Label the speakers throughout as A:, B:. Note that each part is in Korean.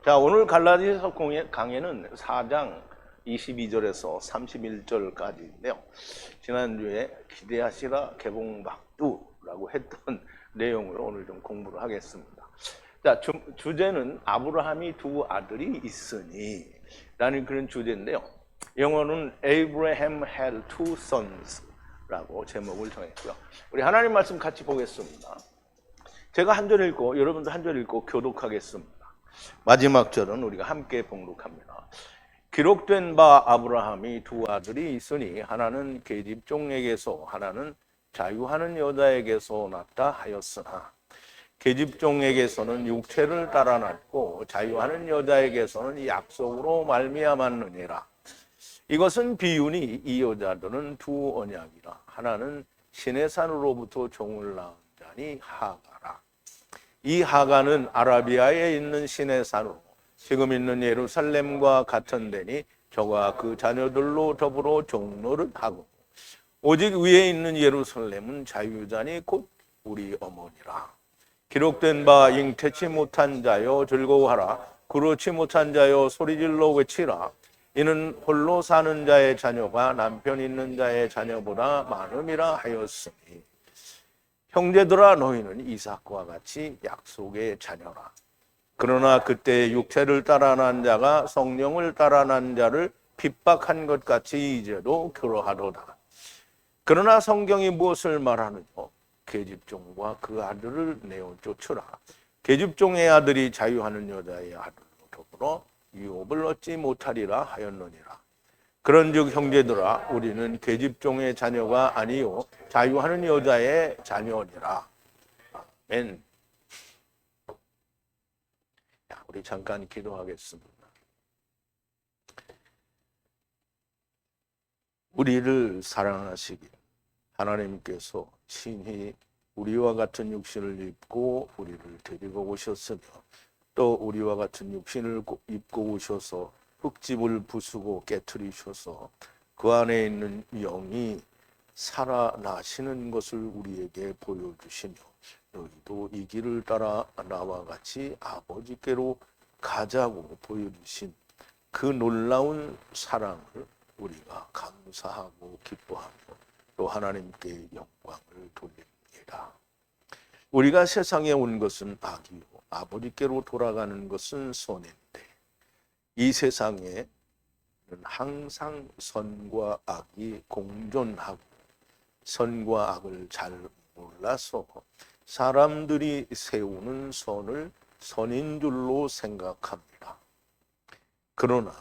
A: 자, 오늘 갈라디아서 강해는 4장 22절에서 31절까지인데요. 지난주에 기대하시라 개봉박두라고 했던 내용을 오늘 좀 공부를 하겠습니다. 자, 주제는 아브라함이 두 아들이 있으니 라는 그런 주제인데요. 영어는 Abraham had two sons 라고 제목을 정했고요. 우리 하나님 말씀 같이 보겠습니다. 제가 한 절 읽고 여러분도 한 절 읽고 교독하겠습니다. 마지막 절은 우리가 함께 봉독합니다. 기록된 바 아브라함이 두 아들이 있으니 하나는 계집종에게서 하나는 자유하는 여자에게서 낳다 하였으나 계집종에게서는 육체를 따라 낳고 자유하는 여자에게서는 약속으로 말미암았느니라. 이것은 비유니 이 여자들은 두 언약이라. 하나는 신의 산으로부터 종을 낳은 자니 하가라. 이 하가는 아라비아에 있는 신의 산으로 지금 있는 예루살렘과 같은 데니 저가 그 자녀들로 더불어 종노를 하고 오직 위에 있는 예루살렘은 자유자니 곧 우리 어머니라. 기록된 바 잉태치 못한 자여 즐거워하라. 그렇지 못한 자여 소리질러 외치라. 이는 홀로 사는 자의 자녀가 남편 있는 자의 자녀보다 많음이라 하였으니 형제들아 너희는 이삭과 같이 약속의 자녀라. 그러나 그때 육체를 따라 난 자가 성령을 따라 난 자를 핍박한 것 같이 이제도 그러하도다. 그러나 성경이 무엇을 말하느냐? 계집종과 그 아들을 내어 쫓으라. 계집종의 아들이 자유하는 여자의 아들로 더불어 유업을 얻지 못하리라 하였느니라. 그런즉 형제들아 우리는 계집종의 자녀가 아니요 자유하는 여자의 자녀니라. 아멘. 자, 우리 잠깐 기도하겠습니다. 우리를 사랑하시길 하나님께서 친히 우리와 같은 육신을 입고 우리를 데리고 오셨으며 또 우리와 같은 육신을 입고 오셔서 흙집을 부수고 깨트리셔서 그 안에 있는 영이 살아나시는 것을 우리에게 보여주시며 너희도 이 길을 따라 나와 같이 아버지께로 가자고 보여주신 그 놀라운 사랑을 우리가 감사하고 기뻐하며 또 하나님께 영광을 돌립니다. 우리가 세상에 온 것은 악이요 아버지께로 돌아가는 것은 선인데 이 세상에는 항상 선과 악이 공존하고 선과 악을 잘 몰라서 사람들이 세우는 선을 선인 줄로 생각합니다. 그러나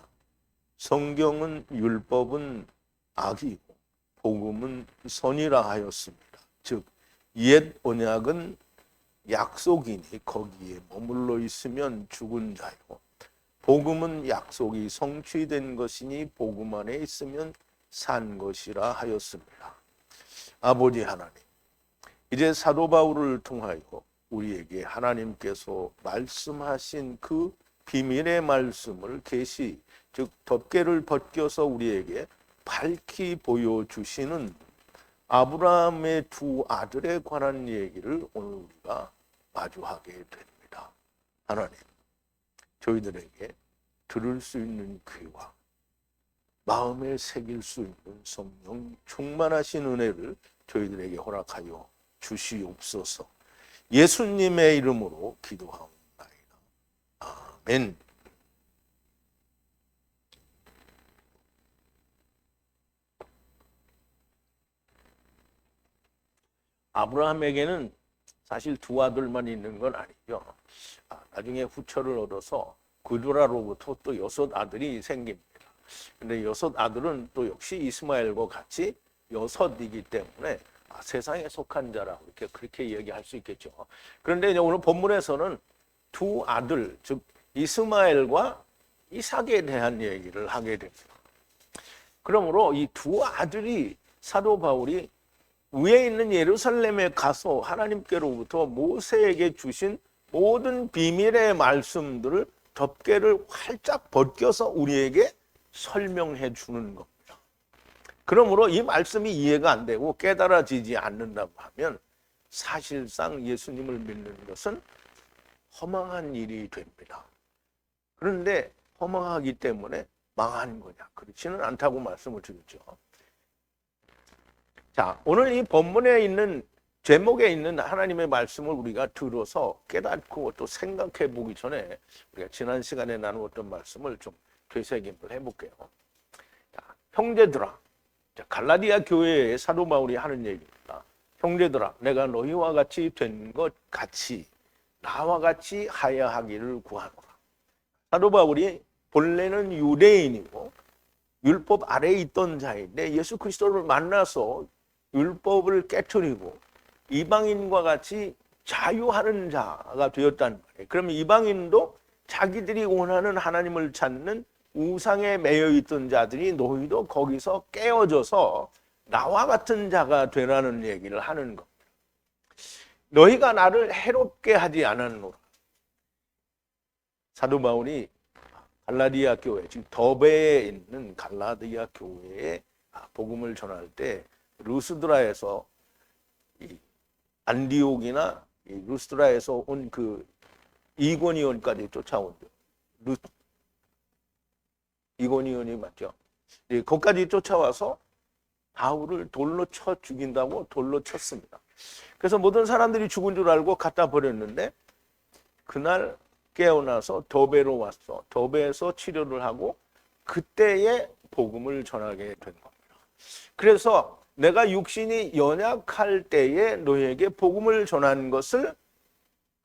A: 성경은 율법은 악이고 복음은 선이라 하였습니다. 즉 옛 언약은 약속이니 거기에 머물러 있으면 죽은 자요 복음은 약속이 성취된 것이니 복음 안에 있으면 산 것이라 하였습니다. 아버지 하나님, 이제 사도 바울을 통하여 우리에게 하나님께서 말씀하신 그 비밀의 말씀을 계시, 즉 덮개를 벗겨서 우리에게 밝히 보여주시는 아브라함의 두 아들에 관한 얘기를 오늘 우리가 마주하게 됩니다. 하나님, 저희들에게 들을 수 있는 귀와 마음에 새길 수 있는 성령 충만하신 은혜를 저희들에게 허락하여 주시옵소서. 예수님의 이름으로 기도하옵나이다. 아멘. 아브라함에게는 사실 두 아들만 있는 건 아니죠. 나중에 후처를 얻어서 그두라로부터 또 6 아들이 생깁니다. 근데 6 아들은 또 역시 이스마엘과 같이 6이기 때문에 세상에 속한 자라고 그렇게 얘기할 수 있겠죠. 그런데 이제 오늘 본문에서는 두 아들, 즉 이스마엘과 이삭에 대한 얘기를 하게 됩니다. 그러므로 이 두 아들이 사도 바울이 위에 있는 예루살렘에 가서 하나님께로부터 모세에게 주신 모든 비밀의 말씀들을 덮개를 활짝 벗겨서 우리에게 설명해 주는 겁니다. 그러므로 이 말씀이 이해가 안 되고 깨달아지지 않는다고 하면 사실상 예수님을 믿는 것은 허망한 일이 됩니다. 그런데 허망하기 때문에 망하는 거냐? 그렇지는 않다고 말씀을 드렸죠. 자, 오늘 이 본문에 있는 제목에 있는 하나님의 말씀을 우리가 들어서 깨닫고 또 생각해 보기 전에 우리가 지난 시간에 나누었던 말씀을 좀 되새김을 해볼게요. 자, 형제들아, 자, 갈라디아 교회의 사도 바울이 하는 얘기입니다. 형제들아, 내가 너희와 같이 된 것 같이 나와 같이 하여하기를 구하노라. 사도 바울이 본래는 유대인이고 율법 아래에 있던 자인데 예수 그리스도를 만나서 율법을 깨트리고 이방인과 같이 자유하는 자가 되었다는 말이에요. 그러면 이방인도 자기들이 원하는 하나님을 찾는 우상에 매여 있던 자들이 너희도 거기서 깨어져서 나와 같은 자가 되라는 얘기를 하는 겁니다. 너희가 나를 해롭게 하지 않았노라. 사도 바울이 갈라디아 교회, 즉 더베에 있는 갈라디아 교회에 복음을 전할 때 루스드라에서 안디옥이나 루스드라에서 온 그 이고니온까지 쫓아온대요. 이고니온이 맞죠? 거기까지 쫓아와서 바울을 돌로 쳐 죽인다고 돌로 쳤습니다. 그래서 모든 사람들이 죽은 줄 알고 갖다 버렸는데 그날 깨어나서 더베로 왔어. 더베에서 치료를 하고 그때에 복음을 전하게 된 겁니다. 그래서 내가 육신이 연약할 때에 너에게 복음을 전한 것을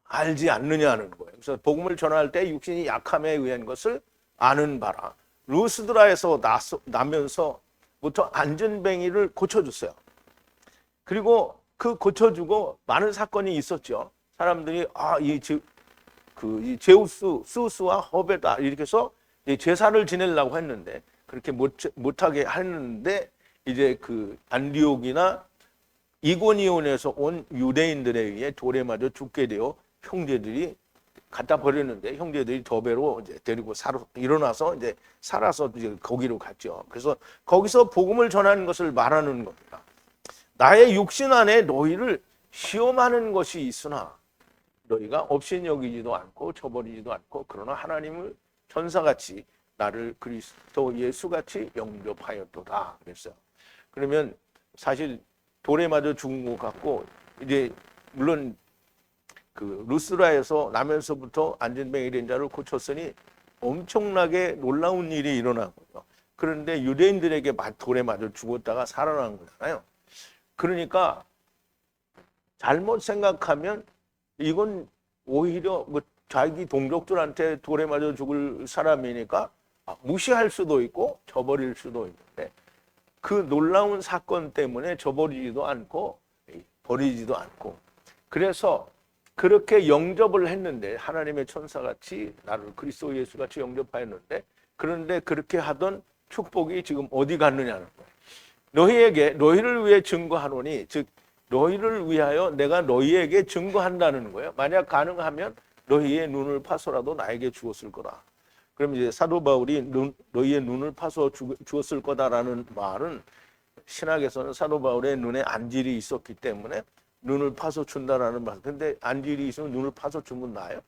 A: 알지 않느냐는 거예요. 그래서 복음을 전할 때 육신이 약함에 의한 것을 아는 바라. 루스드라에서 나면서부터 안전뱅이를 고쳐줬어요. 그리고 그 고쳐주고 많은 사건이 있었죠. 사람들이 이 제우스, 스우스와 허베다 이렇게 해서 제사를 지내려고 했는데 그렇게 못하게 했는데 이제 그 안디옥이나 이고니온에서 온 유대인들에 의해 돌에 맞아 죽게 되어 형제들이 갖다 버렸는데 형제들이 더베로 이제 데리고 일어나서 이제 살아서 이제 거기로 갔죠. 그래서 거기서 복음을 전하는 것을 말하는 겁니다. 나의 육신 안에 너희를 시험하는 것이 있으나 너희가 업신여기지도 않고 저버리지도 않고 그러나 하나님을 천사같이 나를 그리스도 예수같이 영접하였도다 그랬어요. 그러면 사실 돌에 맞아 죽은 것 같고 이제 물론 그 루스라에서 나면서부터 안전뱅이 된 자를 고쳤으니 엄청나게 놀라운 일이 일어난 거죠. 그런데 유대인들에게 돌에 맞아 죽었다가 살아난 거잖아요. 그러니까 잘못 생각하면 이건 오히려 뭐 자기 동족들한테 돌에 맞아 죽을 사람이니까 무시할 수도 있고 저버릴 수도 있는데 그 놀라운 사건 때문에 저버리지도 않고 버리지도 않고 그래서 그렇게 영접을 했는데 하나님의 천사같이 나를 그리스도 예수같이 영접하였는데 그런데 그렇게 하던 축복이 지금 어디 갔느냐는 거예요. 너희를 위해 증거하노니 즉 너희를 위하여 내가 너희에게 증거한다는 거예요. 만약 가능하면 너희의 눈을 파서라도 나에게 주었을 거다. 그럼 이제 사도 바울이 너희의 눈을 파서 주었을 거다라는 말은 신학에서는 사도 바울의 눈에 안질이 있었기 때문에 눈을 파서 준다라는 말. 근데 안질이 있으면 눈을 파서 주면 나요?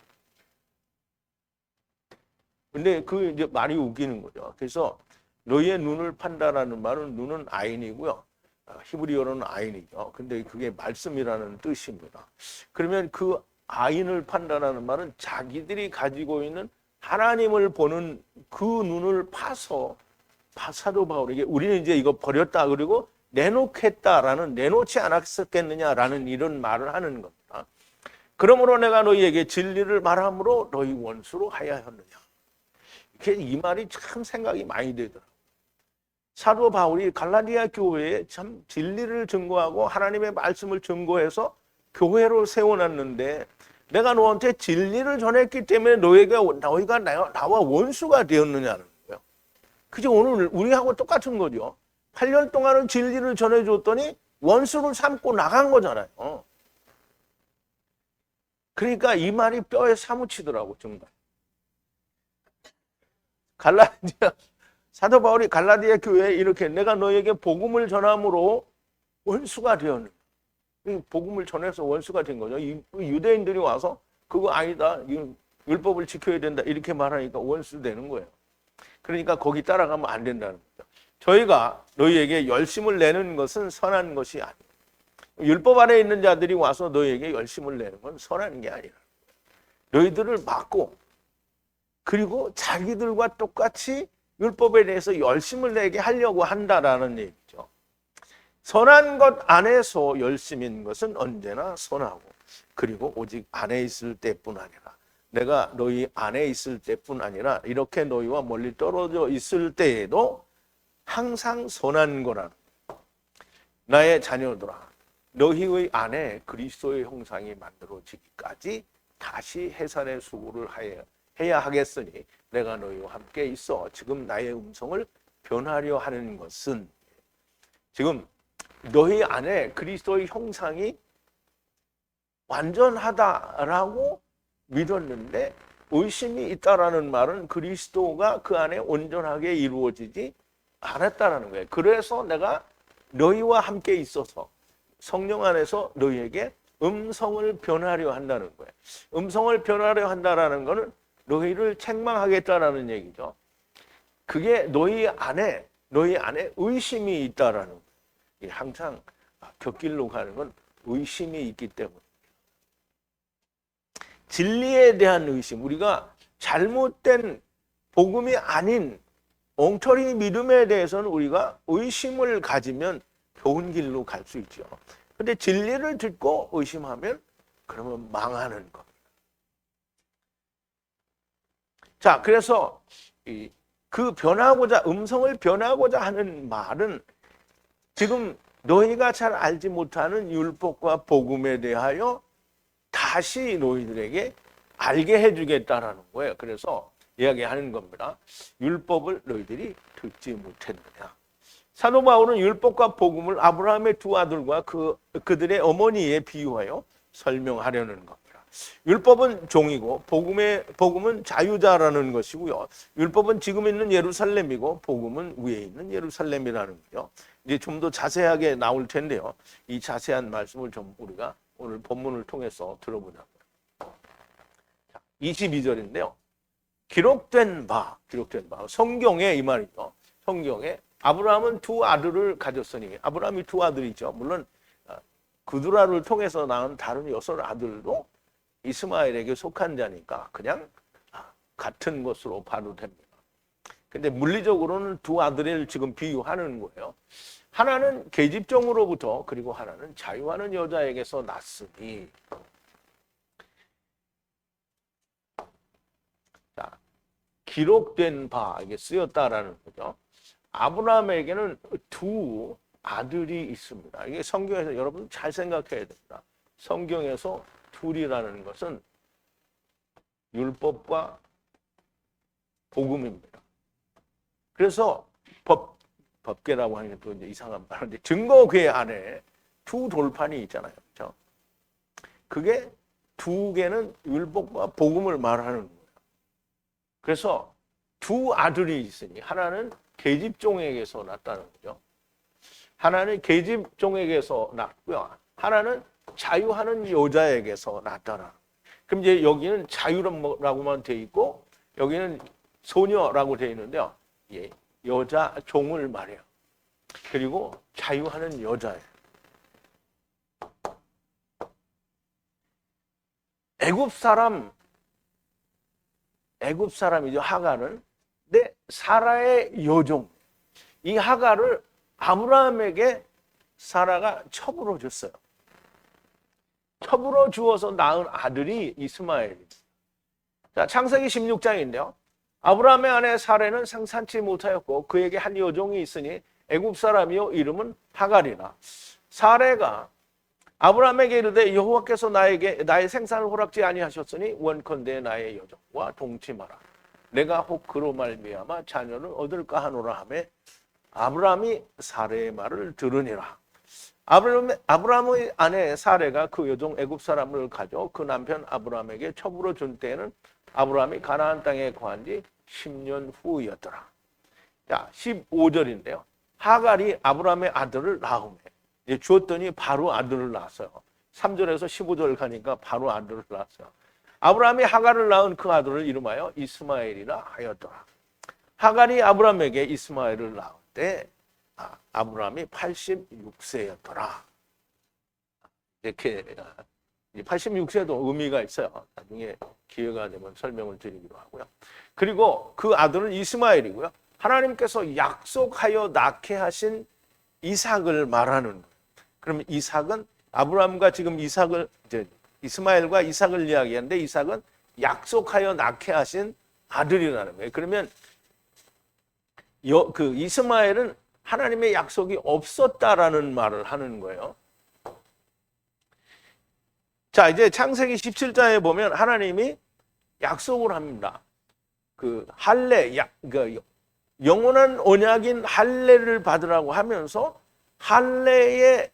A: 근데 그 이제 말이 웃기는 거죠. 그래서 너희의 눈을 판다라는 말은 눈은 아인이고요. 히브리어로는 아인이죠. 근데 그게 말씀이라는 뜻입니다. 그러면 그 아인을 판다라는 말은 자기들이 가지고 있는 하나님을 보는 그 눈을 파서 사도 바울에게 우리는 이제 이거 버렸다 그리고 내놓지 않았겠느냐라는 이런 말을 하는 겁니다. 그러므로 내가 너희에게 진리를 말함으로 너희 원수로 하야하느냐. 이 말이 참 생각이 많이 되더라고요. 사도 바울이 갈라디아 교회에 참 진리를 증거하고 하나님의 말씀을 증거해서 교회로 세워놨는데 내가 너한테 진리를 전했기 때문에 너희가 나와 원수가 되었느냐는 거예요. 그게 오늘 우리하고 똑같은 거죠. 8년 동안은 진리를 전해줬더니 원수를 삼고 나간 거잖아요. 그러니까 이 말이 뼈에 사무치더라고 정말. 사도 바울이 갈라디아 교회에 이렇게 내가 너에게 복음을 전함으로 원수가 되었는데 복음을 전해서 원수가 된 거죠. 유대인들이 와서 그거 아니다. 율법을 지켜야 된다 이렇게 말하니까 원수 되는 거예요. 그러니까 거기 따라가면 안 된다는 거죠. 저희가 너희에게 열심을 내는 것은 선한 것이 아니에요. 율법 아래 있는 자들이 와서 너희에게 열심을 내는 건 선한 게 아니라 너희들을 막고 그리고 자기들과 똑같이 율법에 대해서 열심을 내게 하려고 한다라는 얘기죠. 선한 것 안에서 열심인 것은 언제나 선하고 그리고 오직 안에 있을 때뿐 아니라 내가 너희 안에 있을 때뿐 아니라 이렇게 너희와 멀리 떨어져 있을 때에도 항상 선한 거라는 거예요. 나의 자녀들아 너희의 안에 그리스도의 형상이 만들어지기까지 다시 해산의 수고를 해야 하겠으니 내가 너희와 함께 있어 지금 나의 음성을 변하려 하는 것은 지금 너희 안에 그리스도의 형상이 완전하다라고 믿었는데 의심이 있다라는 말은 그리스도가 그 안에 온전하게 이루어지지 않았다라는 거예요. 그래서 내가 너희와 함께 있어서 성령 안에서 너희에게 음성을 변하려 한다는 거예요. 음성을 변하려 한다라는 것은 너희를 책망하겠다라는 얘기죠. 그게 너희 안에 의심이 있다라는 거예요. 항상 곁길로 가는 건 의심이 있기 때문에. 진리에 대한 의심, 우리가 잘못된 복음이 아닌 엉터리 믿음에 대해서는 우리가 의심을 가지면 좋은 길로 갈 수 있죠. 근데 진리를 듣고 의심하면 그러면 망하는 겁니다. 자, 그래서 그 음성을 변하고자 하는 말은 지금 너희가 잘 알지 못하는 율법과 복음에 대하여 다시 너희들에게 알게 해주겠다라는 거예요. 그래서 이야기하는 겁니다. 율법을 너희들이 듣지 못했느냐. 사도 바울은 율법과 복음을 아브라함의 두 아들과 그들의 어머니에 비유하여 설명하려는 겁니다. 율법은 종이고 복음은 자유자라는 것이고요. 율법은 지금 있는 예루살렘이고 복음은 위에 있는 예루살렘이라는 거죠. 이제 좀 더 자세하게 나올 텐데요. 이 자세한 말씀을 좀 우리가 오늘 본문을 통해서 들어보자고요. 22절인데요. 기록된 바 성경에 이 말이죠. 성경에 아브라함은 두 아들을 가졌으니 아브라함이 두 아들이죠. 물론 그두라를 통해서 낳은 다른 6 아들도 이스마엘에게 속한 자니까 그냥 같은 것으로 봐도 됩니다. 근데 물리적으로는 두 아들을 지금 비유하는 거예요. 하나는 계집종으로부터 그리고 하나는 자유하는 여자에게서 났으니 자, 기록된 바 이게 쓰였다라는 거죠. 아브라함에게는 두 아들이 있습니다. 이게 성경에서 여러분 잘 생각해야 됩니다. 성경에서 둘이라는 것은 율법과 복음입니다. 그래서 법계라고 하는 게 또 이제 이상한 말인데 증거궤 안에 두 돌판이 있잖아요. 그렇죠? 그게 두 개는 율법과 복음을 말하는 거예요. 그래서 두 아들이 있으니 하나는 계집종에게서 났다는 거죠. 하나는 계집종에게서 났고요. 하나는 자유하는 여자에게서 났다라. 그럼 이제 여기는 자유라고만 돼 있고 여기는 소녀라고 돼 있는데요. 예, 여자 종을 말해요. 그리고 자유하는 여자예요. 애굽 사람이죠. 하갈은. 근데 사라의 여종. 이 하갈을 아브라함에게 사라가 첩으로 줬어요. 첩으로 주어서 낳은 아들이 이스마엘입니다. 자, 창세기 16장인데요. 아브라함의 아내 사라는 생산치 못하였고 그에게 한 여종이 있으니 애굽 사람이요 이름은 하갈이라. 사라가 아브라함에게 이르되 여호와께서 나의 생산을 허락지 아니하셨으니 원컨대 나의 여종과 동침하라. 내가 혹 그로 말미암아 자녀를 얻을까 하노라 하며 아브라함이 사라의 말을 들으니라. 아브라함의 아내 사라가 그 여종 애굽 사람을 가져 그 남편 아브라함에게 첩으로 준 때에는 아브라함이 가나안 땅에 거한 지 10년 후이었더라. 자, 15절인데요. 하갈이 아브라함의 아들을 낳음에 주었더니 바로 아들을 낳았어요. 3절에서 15절 가니까 바로 아들을 낳았어요. 아브라함이 하갈을 낳은 그 아들을 이름하여 이스마엘이라 하였더라. 하갈이 아브라함에게 이스마엘을 낳을 때 아브라함이 86세였더라. 이렇게 86세도 의미가 있어요. 나중에 기회가 되면 설명을 드리기로 하고요. 그리고 그 아들은 이스마엘이고요. 하나님께서 약속하여 낳게 하신 이삭을 말하는 거예요. 그러면 이삭은 아브라함과 지금 이스마엘과 이삭을 이야기하는데 이삭은 약속하여 낳게 하신 아들이라는 거예요. 그러면 그 이스마엘은 하나님의 약속이 없었다라는 말을 하는 거예요. 자, 이제 창세기 17장에 보면 하나님이 약속을 합니다. 그 영원한 언약인 할례를 받으라고 하면서 할례의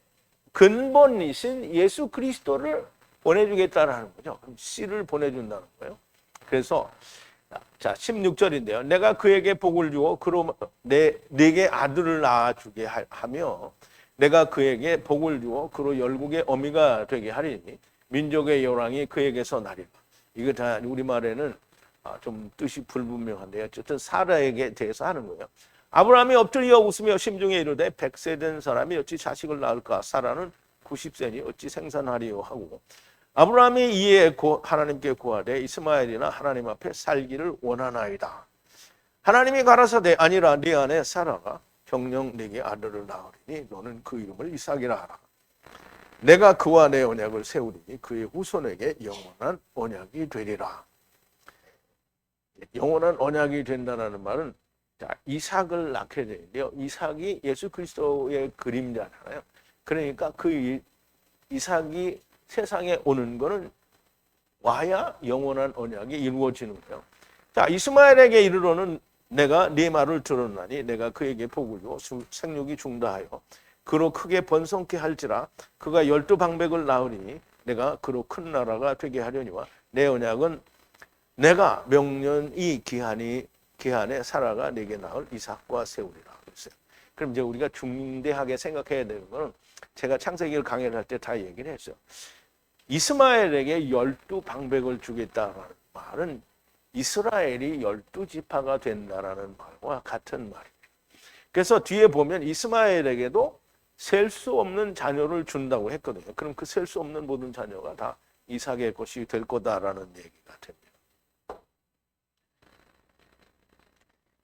A: 근본이신 예수 그리스도를 보내주겠다라는 거죠. 그럼 씨를 보내준다는 거예요. 그래서 자 16절인데요. 내가 그에게 복을 주어 그로 네게 아들을 낳아주게 하며 내가 그에게 복을 주어 그로 열국의 어미가 되게 하리니 민족의 여왕이 그에게서 나리라. 이거 다 우리말에는 좀 뜻이 불분명한데요. 어쨌든 사라에게 대해서 하는 거예요. 아브라함이 엎드려 웃으며 심중에 이르되 100세 된 사람이 어찌 자식을 낳을까? 사라는 90세니 어찌 생산하리요 하고 아브라함이 이에 하나님께 구하되 이스마엘이나 하나님 앞에 살기를 원하나이다. 하나님이 가라사대 아니라 네 아내 사라가 정녕 네게 아들을 낳으리니 너는 그 이름을 이삭이라 하라. 내가 그와 내 언약을 세우리니 그의 후손에게 영원한 언약이 되리라. 영원한 언약이 된다는 말은 이삭을 낳게 되는데요. 이삭이 예수 그리스도의 그림자잖아요. 그러니까 그 이삭이 세상에 오는 거는 와야 영원한 언약이 이루어지는 거예요. 자, 이스마엘에게 이르러는 내가 네 말을 들었나니 내가 그에게 복을 주어 생육이 중다하여 그로 크게 번성케 할지라 그가 12방백을 낳으리니 내가 그로 큰 나라가 되게 하려니와 내 언약은 내가 명년이 기한에 사라가 내게 낳을 이삭과 세우리라 그랬어요. 그럼 이제 우리가 중대하게 생각해야 되는 거는 제가 창세기를 강의를 할 때 다 얘기를 했어요. 이스마엘에게 12방백을 주겠다는 말은 이스라엘이 12지파가 된다라는 말과 같은 말이에요. 그래서 뒤에 보면 이스마엘에게도 셀 수 없는 자녀를 준다고 했거든요. 그럼 그 셀 수 없는 모든 자녀가 다 이삭의 것이 될 거다라는 얘기가 됩니다.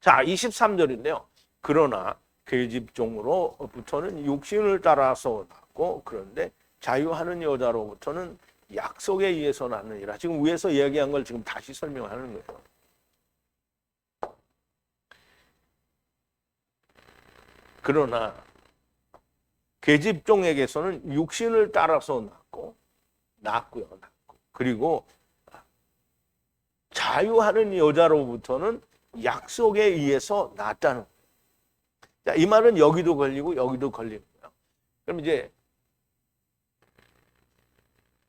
A: 자, 23절인데요. 그러나 계집종으로부터는 육신을 따라서 낳고 그런데 자유하는 여자로부터는 약속에 의해서 낳느니라. 지금 위에서 이야기한 걸 지금 다시 설명하는 거예요. 그러나 계집종에게서는 육신을 따라서 낳고요. 그리고 자유하는 여자로부터는 약속에 의해서 낳았다는 거예요. 자, 이 말은 여기도 걸리고 여기도 걸리는 거예요. 그럼 이제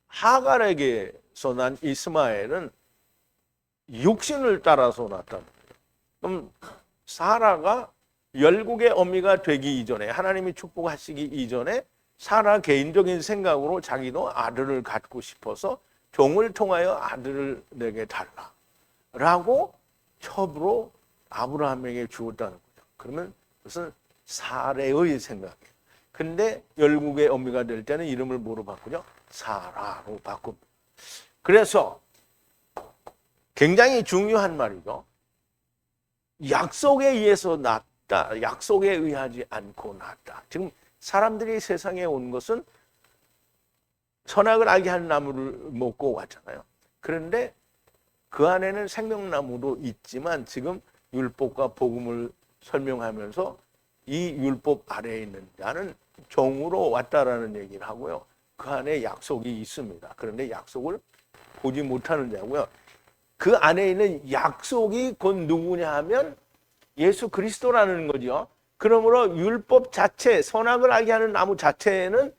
A: 하갈에게서 난 이스마엘은 육신을 따라서 낳았다는 거예요. 그럼 사라가 열국의 어미가 되기 이전에 하나님이 축복하시기 이전에 사라 개인적인 생각으로 자기도 아들을 갖고 싶어서 종을 통하여 아들을 내게 달라라고 첩으로 아브라함에게 주었다는 거죠. 그러면 그것은 사레의 생각이에요. 근데 열국의 어미가 될 때는 이름을 뭐로 바꾸죠? 사라로 바꿉니다. 그래서 굉장히 중요한 말이죠. 약속에 의해서 낳았다. 약속에 의하지 않고 낳았다. 지금 사람들이 세상에 온 것은 선악을 알게 하는 나무를 먹고 왔잖아요. 그런데 그 안에는 생명나무도 있지만 지금 율법과 복음을 설명하면서 이 율법 아래에 있는 자는 종으로 왔다라는 얘기를 하고요. 그 안에 약속이 있습니다. 그런데 약속을 보지 못하는 자고요. 그 안에 있는 약속이 곧 누구냐 하면 예수 그리스도라는 거죠. 그러므로 율법 자체, 선악을 알게 하는 나무 자체에는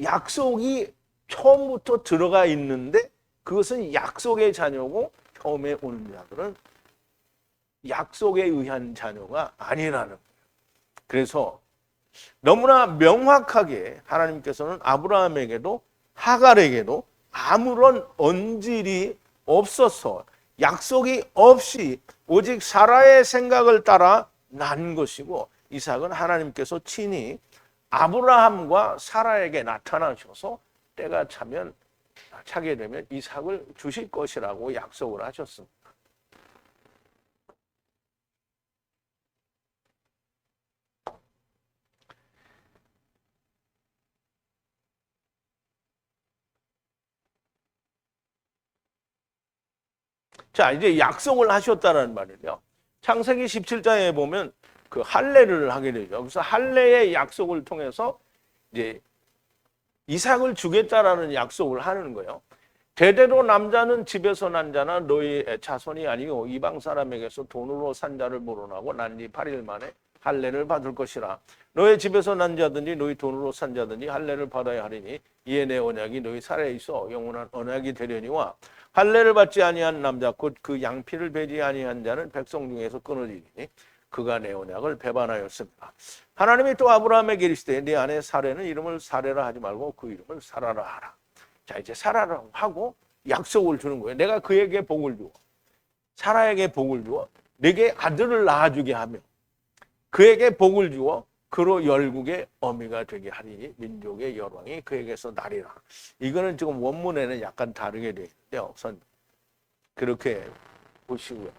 A: 약속이 처음부터 들어가 있는데 그것은 약속의 자녀고 처음에 오는 자들은 약속에 의한 자녀가 아니라는 거예요. 그래서 너무나 명확하게 하나님께서는 아브라함에게도 하갈에게도 아무런 언질이 없어서 약속이 없이 오직 사라의 생각을 따라 난 것이고, 이삭은 하나님께서 친히 아브라함과 사라에게 나타나셔서 때가 차게 되면 이삭을 주실 것이라고 약속을 하셨습니다. 자, 이제 약속을 하셨다는 말이에요. 창세기 17장에 보면 그 할례를 하게 되죠. 그래서 할례의 약속을 통해서 이제 이삭을 주겠다라는 약속을 하는 거예요. 대대로 남자는 집에서 난 자나 너희의 자손이 아니요 이방 사람에게서 돈으로 산 자를 물어나고 난 지 8일 만에 할례를 받을 것이라. 너희 집에서 난 자든지 너희 돈으로 산 자든지 할례를 받아야 하리니 이에 내 언약이 너희 살에 있어 영원한 언약이 되려니와 할례를 받지 아니한 남자 곧 그 양피를 베지 아니한 자는 백성 중에서 끊어지리니 그가 내 언약을 배반하였습니다. 하나님이 또 아브라함에게 이르시되 네 아내 사레는 이름을 사레라 하지 말고 그 이름을 사라라 하라. 자, 이제 사라라고 하고 약속을 주는 거예요. 내가 그에게 복을 주어 사라에게 복을 주어 내게 아들을 낳아주게 하며 그에게 복을 주어 그로 열국의 어미가 되게 하리니 민족의 열왕이 그에게서 나리라. 이거는 지금 원문에는 약간 다르게 되어 있는데요. 우선 그렇게 보시고요.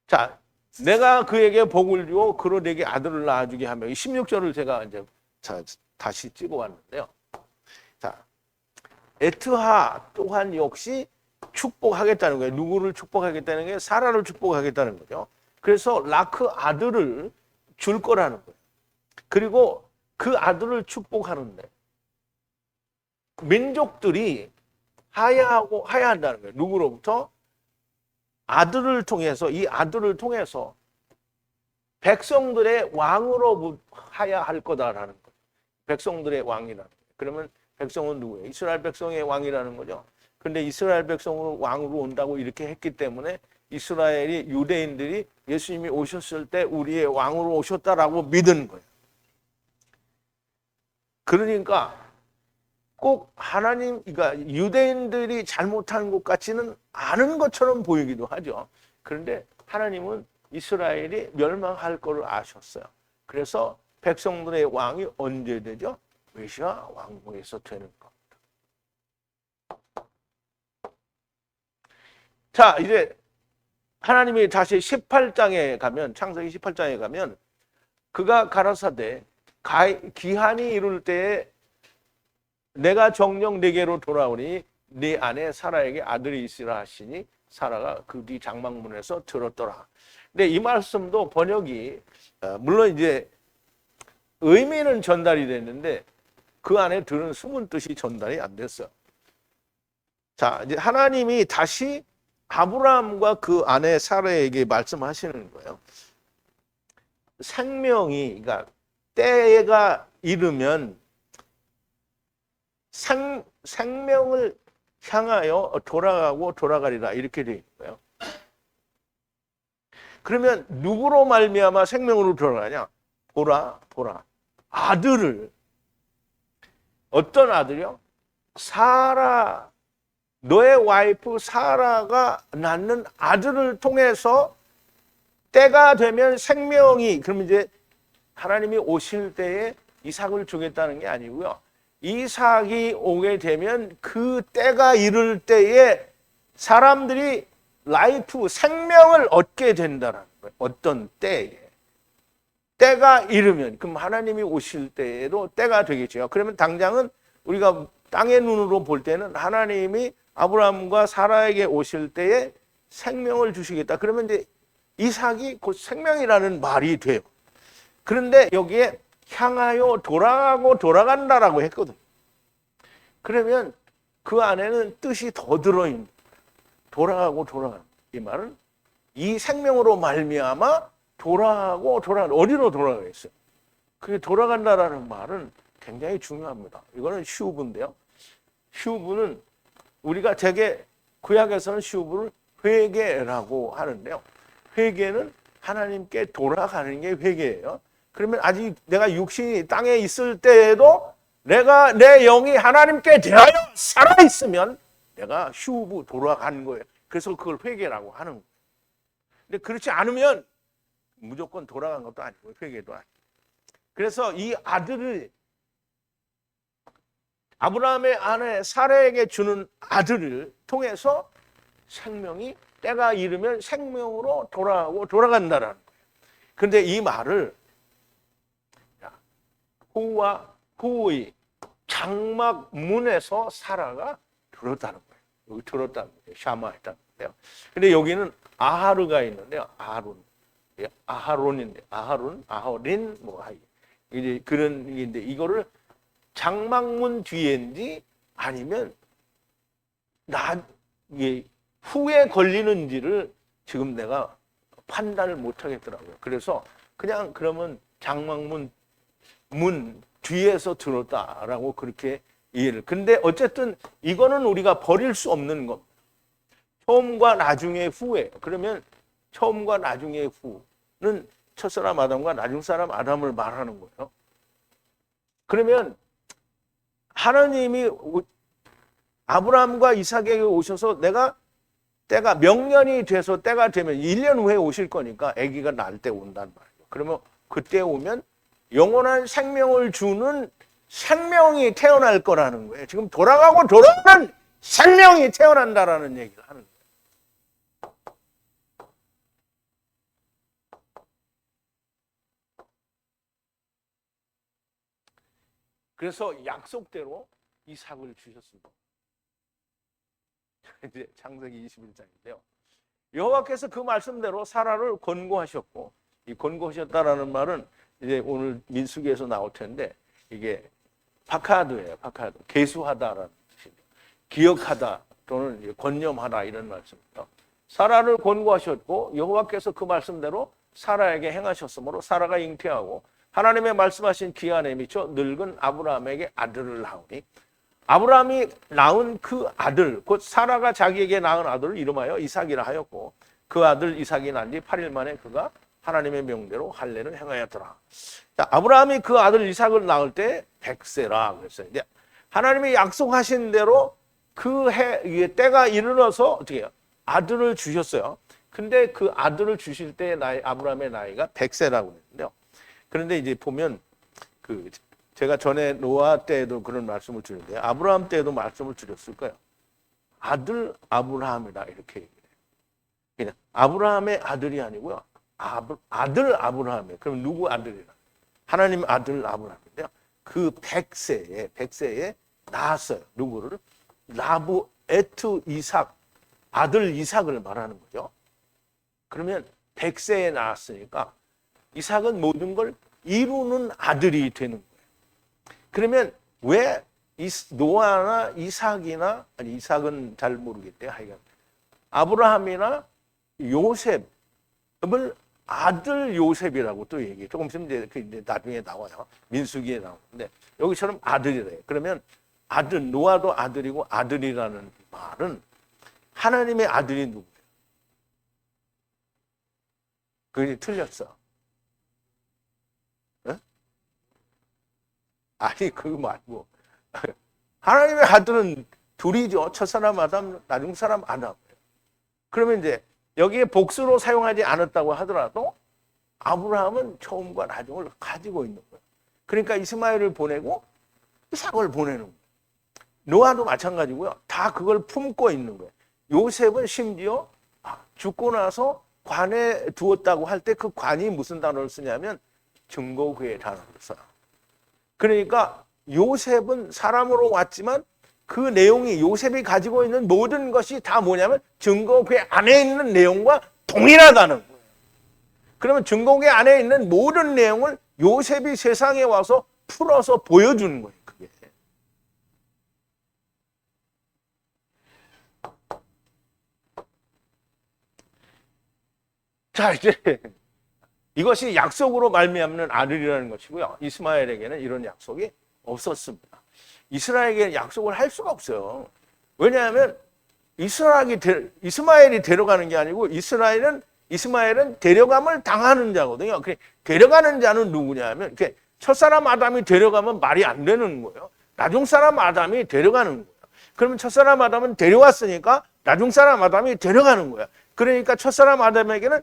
A: 자, 내가 그에게 복을 주어 그로 내게 아들을 낳아주게 하며, 이 16절을 제가 이제 다시 찍어왔는데요. 자, 에트하 또한 역시 축복하겠다는 거예요. 누구를 축복하겠다는 게 사라를 축복하겠다는 거죠. 그래서 라크 아들을 줄 거라는 거예요. 그리고 그 아들을 축복하는데 민족들이 하야한다는 거예요. 누구로부터? 아들을 통해서, 이 아들을 통해서 백성들의 왕으로 하야할 거다라는 거예요. 백성들의 왕이라는 거예요. 그러면 백성은 누구예요? 이스라엘 백성의 왕이라는 거죠. 그런데 이스라엘 백성으로 왕으로 온다고 이렇게 했기 때문에 이스라엘이, 유대인들이 예수님이 오셨을 때 우리의 왕으로 오셨다라고 믿은 거예요. 그러니까 꼭 하나님, 그러니까 유대인들이 잘못한 것 같지는 않은 것처럼 보이기도 하죠. 그런데 하나님은 이스라엘이 멸망할 것을 아셨어요. 그래서 백성들의 왕이 언제 되죠? 메시아 왕국에서 되는 겁니다. 자, 이제 하나님이 다시 18장에 가면, 창세기 18장에 가면 그가 가라사대 기한이 이룰 때에 내가 정녕 네게로 돌아오니 네 아내 사라에게 아들이 있으라 하시니 사라가 그 뒤 장막문에서 들었더라. 근데 이 말씀도 번역이 물론 이제 의미는 전달이 됐는데 그 안에 들은 숨은 뜻이 전달이 안 됐어요. 자, 이제 하나님이 다시 아브라함과 그 아내 사라에게 말씀하시는 거예요. 생명이, 그러니까 때가 이르면 생명을 향하여 돌아가고 돌아가리라, 이렇게 되어 있는 거예요. 그러면 누구로 말미암아 생명으로 돌아가냐? 보라 아들을. 어떤 아들이요? 사라, 너의 와이프 사라가 낳는 아들을 통해서 때가 되면 생명이, 그러면 이제 하나님이 오실 때에 이삭을 주겠다는 게 아니고요. 이삭이 오게 되면 그 때가 이를 때에 사람들이 생명을 얻게 된다는 거예요. 어떤 때에. 때가 이르면, 그럼 하나님이 오실 때에도 때가 되겠죠. 그러면 당장은 우리가 땅의 눈으로 볼 때는 하나님이 아브라함과 사라에게 오실 때에 생명을 주시겠다. 그러면 이제 이삭이 곧 생명이라는 말이 돼요. 그런데 여기에 향하여 돌아가고 돌아간다라고 했거든. 그러면 그 안에는 뜻이 더 들어있는, 돌아가고 돌아가는, 이 말은 이 생명으로 말미암아 돌아가고 돌아가는, 어디로 돌아가겠어요? 그게 돌아간다라는 말은 굉장히 중요합니다. 이거는 슈브인데요. 슈브는 우리가 되게 구약에서는 슈브를 회개라고 하는데요. 회개는 하나님께 돌아가는 게 회개예요. 그러면 아직 내가 육신이 땅에 있을 때에도 내가 내 영이 하나님께 대하여 살아있으면 내가 휴부 돌아간 거예요. 그래서 그걸 회개라고 하는 거예요. 근데 그렇지 않으면 무조건 돌아간 것도 아니고 회개도 아니고. 그래서 이 아들을 아브라함의 아내 사라에게 주는 아들을 통해서 생명이 때가 이르면 생명으로 돌아간다라는 거예요. 그런데 이 말을 후와 후의 장막 문에서 사라가 들었다는 거예요. 여기 들었다는 거예요. 샤마했다는 거예요. 근데 여기는 아하르가 있는데요. 아하론인데 아하린 뭐 하이 이제 그런 게인데 이거를 장막문 뒤인지 아니면 후에 걸리는지를 지금 내가 판단을 못 하겠더라고요. 그래서 그냥 그러면 장막문 문 뒤에서 들었다라고 그렇게 이해를. 근데 어쨌든 이거는 우리가 버릴 수 없는 겁니다. 처음과 나중의 후에. 그러면 처음과 나중의 후는 첫사람 아담과 나중 사람 아담을 말하는 거예요. 그러면 하나님이 아브라함과 이삭에게 오셔서 때가 명년이 돼서 때가 되면 1년 후에 오실 거니까 아기가 날 때 온단 말이에요. 그러면 그때 오면 영원한 생명을 주는 생명이 태어날 거라는 거예요. 지금 돌아가고 돌아오는 생명이 태어난다라는 얘기를 하는 거예요. 그래서 약속대로 이삭을 주셨습니다. 이제 창세기 21장인데요. 여호와께서 그 말씀대로 사라를 권고하셨고, 이 권고하셨다라는 말은 이제 오늘 민수기에서 나올 텐데 이게 파카드예요. 파카드. 계수하다라는 뜻이죠. 기억하다 또는 권념하다 이런 말씀입니다. 사라를 권고하셨고 여호와께서 그 말씀대로 사라에게 행하셨으므로 사라가 잉태하고 하나님의 말씀하신 기한에 미쳐 늙은 아브라함에게 아들을 낳으니 아브라함이 낳은 그 아들 곧 사라가 자기에게 낳은 아들을 이름하여 이삭이라 하였고 그 아들 이삭이 난 지 8일 만에 그가 하나님의 명대로 할례를 행하였더라. 자, 아브라함이 그 아들 이삭을 낳을 때 100세라 그랬어요. 이제 하나님이 약속하신 대로 그 해 때가 이르러서 어떻게 해요? 아들을 주셨어요. 근데 그 아들을 주실 때 아브라함의 나이가 100세라고 그랬는데요. 그런데 이제 보면 제가 전에 노아 때에도 그런 말씀을 드렸는데 아브라함 때에도 말씀을 드렸을 거예요. 아들 아브라함이다 이렇게 얘기해요. 그냥 아브라함의 아들이 아니고요. 아들 아브라함이에요. 그럼 누구 아들이라? 하나님 아들 아브라함인데요. 그 100세에 낳았어요. 누구를? 라브 에트 이삭, 아들 이삭을 말하는 거죠. 그러면 100세에 낳았으니까 이삭은 모든 걸 이루는 아들이 되는 거예요. 그러면 왜 노아나 이삭이나 아니 이삭은 잘 모르겠대요. 하여간 아브라함이나 요셉을 아들 요셉이라고 또 얘기해요. 조금 있으면 이제 나중에 나와요. 민수기에 나오는데 여기처럼 아들이래요. 그러면 아들 노아도 아들이고 아들이라는 말은 하나님의 아들이 누구예요? 그게 틀렸어. 네? 아니 그거 말고 하나님의 아들은 둘이죠. 첫사람 아담, 나중 사람 아담. 그러면 이제 여기에 복수로 사용하지 않았다고 하더라도 아브라함은 처음과 나중을 가지고 있는 거예요. 그러니까 이스마엘을 보내고 이삭을 보내는 거예요. 노아도 마찬가지고요. 다 그걸 품고 있는 거예요. 요셉은 심지어 죽고 나서 관에 두었다고 할 때 그 관이 무슨 단어를 쓰냐면 증거궤의 단어를 써요. 그러니까 요셉은 사람으로 왔지만 그 내용이 요셉이 가지고 있는 모든 것이 다 뭐냐면 증거궤 안에 있는 내용과 동일하다는 거예요. 그러면 증거궤 안에 있는 모든 내용을 요셉이 세상에 와서 풀어서 보여주는 거예요. 그게. 자, 이제 이것이 약속으로 말미암는 아들이라는 것이고요. 이스마엘에게는 이런 약속이 없었습니다. 이스라엘에게는 약속을 할 수가 없어요. 왜냐하면 이스마엘이 데려가는 게 아니고 이스마엘은 데려감을 당하는 자거든요. 데려가는 자는 누구냐 하면 첫사람 아담이 데려가면 말이 안 되는 거예요. 나중 사람 아담이 데려가는 거야. 그러면 첫사람 아담은 데려왔으니까 나중 사람 아담이 데려가는 거야. 그러니까 첫사람 아담에게는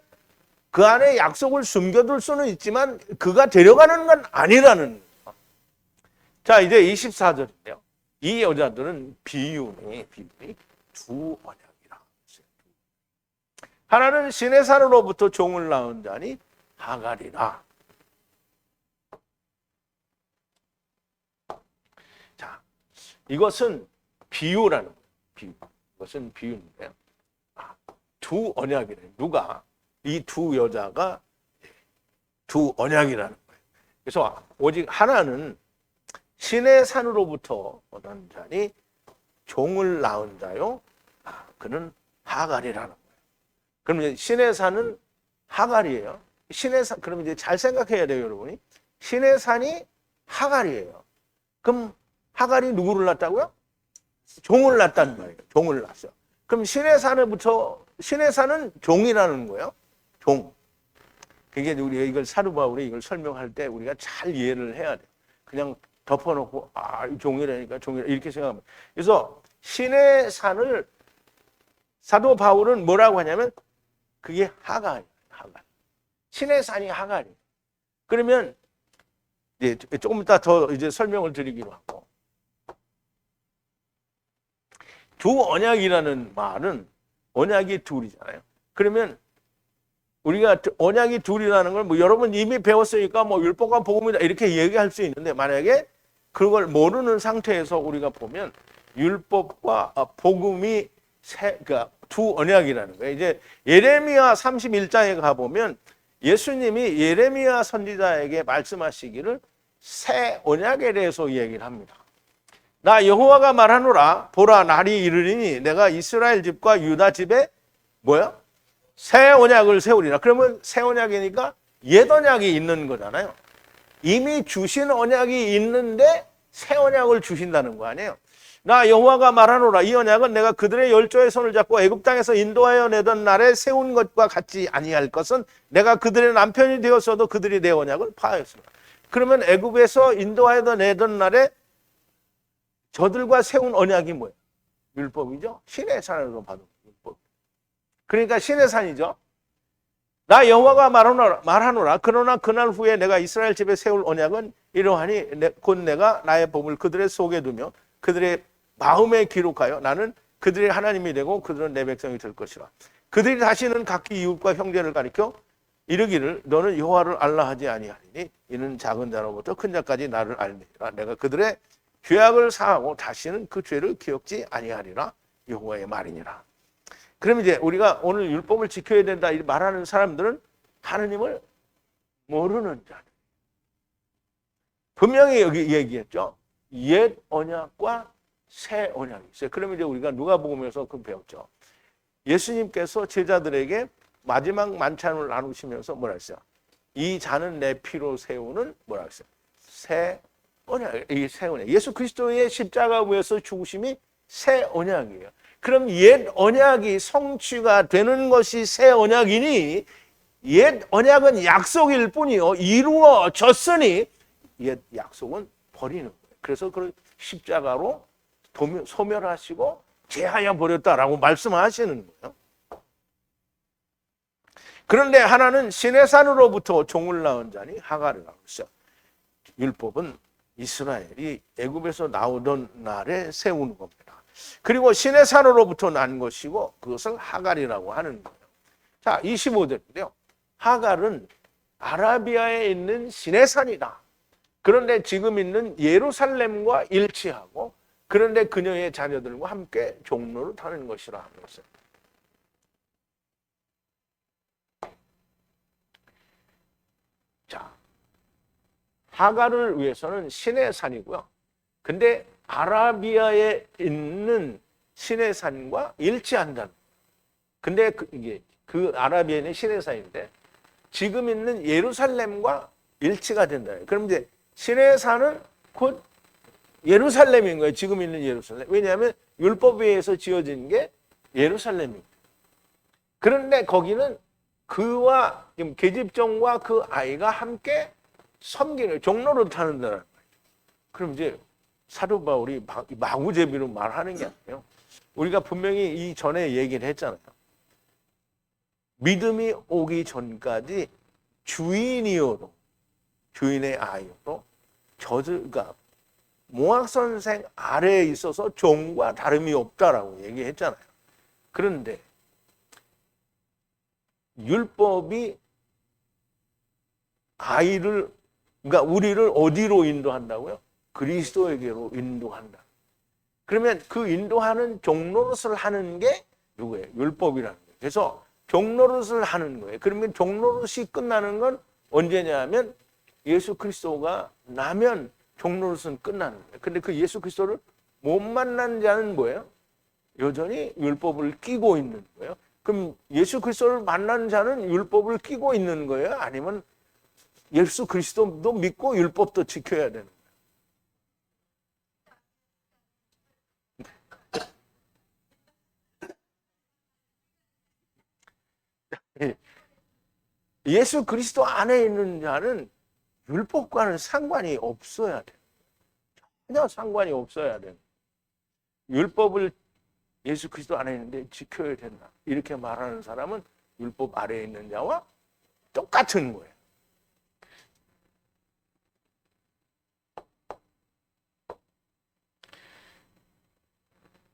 A: 그 안에 약속을 숨겨둘 수는 있지만 그가 데려가는 건 아니라는 거야. 자, 이제 24절인데요. 이 여자들은 비유니 두 언약이라. 하나는 신의 산으로부터 종을 낳은 자니 하갈이라. 자, 이것은 비유라는 거예요. 비유. 이것은 비유인데요. 두 언약이래. 누가? 이 두 여자가 두 언약이라는 거예요. 그래서 오직 하나는 신의 산으로부터 얻은 자니 종을 낳은 자요. 그는 하갈이라는 거예요. 그럼 신의 산은 하갈이에요. 신의 산, 그럼 이제 잘 생각해야 돼요, 여러분이. 신의 산이 하갈이에요. 그럼 하갈이 누구를 낳았다고요? 종을 낳았다는 거예요. 종을 낳았어요. 그럼 신의 산은 종이라는 거예요. 종. 그게 우리가 이걸 사도 바울이 이걸 설명할 때 우리가 잘 이해를 해야 돼. 그냥 덮어놓고 종이라니까 종이라 이렇게 생각하면. 그래서 신의 산을 사도 바울은 뭐라고 하냐면 그게 하갈. 신의 산이 하갈이. 그러면 이제 조금 이따 더 이제 설명을 드리기로 하고. 두 언약이라는 말은 언약이 둘이잖아요. 그러면 우리가 언약이 둘이라는 걸 뭐 여러분 이미 배웠으니까 뭐 율법과 복음이다 이렇게 얘기할 수 있는데 만약에 그걸 모르는 상태에서 우리가 보면 율법과 복음이 그러니까 두 언약이라는 거예요. 이제 예레미야 31장에 가보면 예수님이 예레미야 선지자에게 말씀하시기를 새 언약에 대해서 얘기를 합니다. 나 여호와가 말하노라 보라 날이 이르리니 내가 이스라엘 집과 유다 집에 뭐야? 새 언약을 세우리라. 그러면 새 언약이니까 옛 언약이 있는 거잖아요. 이미 주신 언약이 있는데 새 언약을 주신다는 거 아니에요. 나 여호와가 말하노라 이 언약은 내가 그들의 열조의 손을 잡고 애굽 땅에서 인도하여 내던 날에 세운 것과 같지 아니할 것은 내가 그들의 남편이 되었어도 그들이 내 언약을 파하였습니다. 그러면 애굽에서 인도하여 내던 날에 저들과 세운 언약이 뭐예요? 율법이죠. 신의 산으로 받은 율법. 그러니까 신의 산이죠. 나 여호와가 말하노라 그러나 그날 후에 내가 이스라엘 집에 세울 언약은 이러하니 곧 내가 나의 법을 그들의 속에 두며 그들의 마음에 기록하여 나는 그들의 하나님이 되고 그들은 내 백성이 될 것이라. 그들이 다시는 각기 이웃과 형제를 가리켜 이르기를 너는 여호와를 알라 하지 아니하리니 이는 작은 자로부터 큰 자까지 나를 알리라. 내가 그들의 죄악을 사하고 다시는 그 죄를 기억지 아니하리라. 여호와의 말이니라. 그럼 이제 우리가 오늘 율법을 지켜야 된다 말하는 사람들은 하느님을 모르는 자들. 분명히 여기 얘기했죠. 옛 언약과 새 언약이 있어요. 그러면 이제 우리가 누가복음에서 그 배웠죠. 예수님께서 제자들에게 마지막 만찬을 나누시면서 뭐라 했어요? 이 잔은 내 피로 세우는 뭐라 했어요? 새 언약. 이 새 언약. 예수 그리스도의 십자가 위에서 죽으심이 새 언약이에요. 그럼 옛 언약이 성취가 되는 것이 새 언약이니 옛 언약은 약속일 뿐이요 이루어졌으니 옛 약속은 버리는 거예요. 그래서 그 십자가로 소멸하시고 제하여 버렸다라고 말씀하시는 거예요. 그런데 하나는 신의 산으로부터 종을 낳은 자니 하갈이라고 했어요. 율법은 이스라엘이 애굽에서 나오던 날에 세우는 겁니다. 그리고 신의 산으로부터 난 것이고 그것을 하갈이라고 하는 거예요. 자, 25절인데요. 하갈은 아라비아에 있는 신의 산이다. 그런데 지금 있는 예루살렘과 일치하고 그런데 그녀의 자녀들과 함께 종로를 타는 것이라 하는 것을. 자, 하갈을 위해서는 신의 산이고요. 근데 아라비아에 있는 신의 산과 일치한다는. 근데 그 아라비아에 있는 신의 산인데 지금 있는 예루살렘과 일치가 된다. 그럼 이제 신의 산은 곧 예루살렘인 거예요. 지금 있는 예루살렘. 왜냐하면 율법에 의해서 지어진 게 예루살렘입니다. 그런데 거기는 그와 계집종과 그 아이가 함께 섬기는 종로를 타는 데라는 거예요. 그럼 이제 사도 바울이 마구제비로 말하는 게 아니에요. 우리가 분명히 이 전에 얘기를 했잖아요. 믿음이 오기 전까지 주인이어도, 주인의 아이여도 그러니까 모학 선생 아래에 있어서 종과 다름이 없다라고 얘기했잖아요. 그런데 율법이 그러니까 우리를 어디로 인도한다고요? 그리스도에게로 인도한다. 그러면 그 인도하는 종노릇을 하는 게 누구예요? 율법이라는 거예요. 그래서 종노릇을 하는 거예요. 그러면 종노릇이 끝나는 건 언제냐면 예수 그리스도가 나면 종노릇은 끝나는 거예요. 근데 그 예수 그리스도를 못 만난 자는 뭐예요? 여전히 율법을 끼고 있는 거예요. 그럼 예수 그리스도를 만난 자는 율법을 끼고 있는 거예요? 아니면 예수 그리스도도 믿고 율법도 지켜야 되는 거예요? 예수 그리스도 안에 있는 자는 율법과는 상관이 없어야 돼요. 전혀 상관이 없어야 돼요. 율법을 예수 그리스도 안에 있는데 지켜야 된다. 이렇게 말하는 사람은 율법 아래에 있는 자와 똑같은 거예요.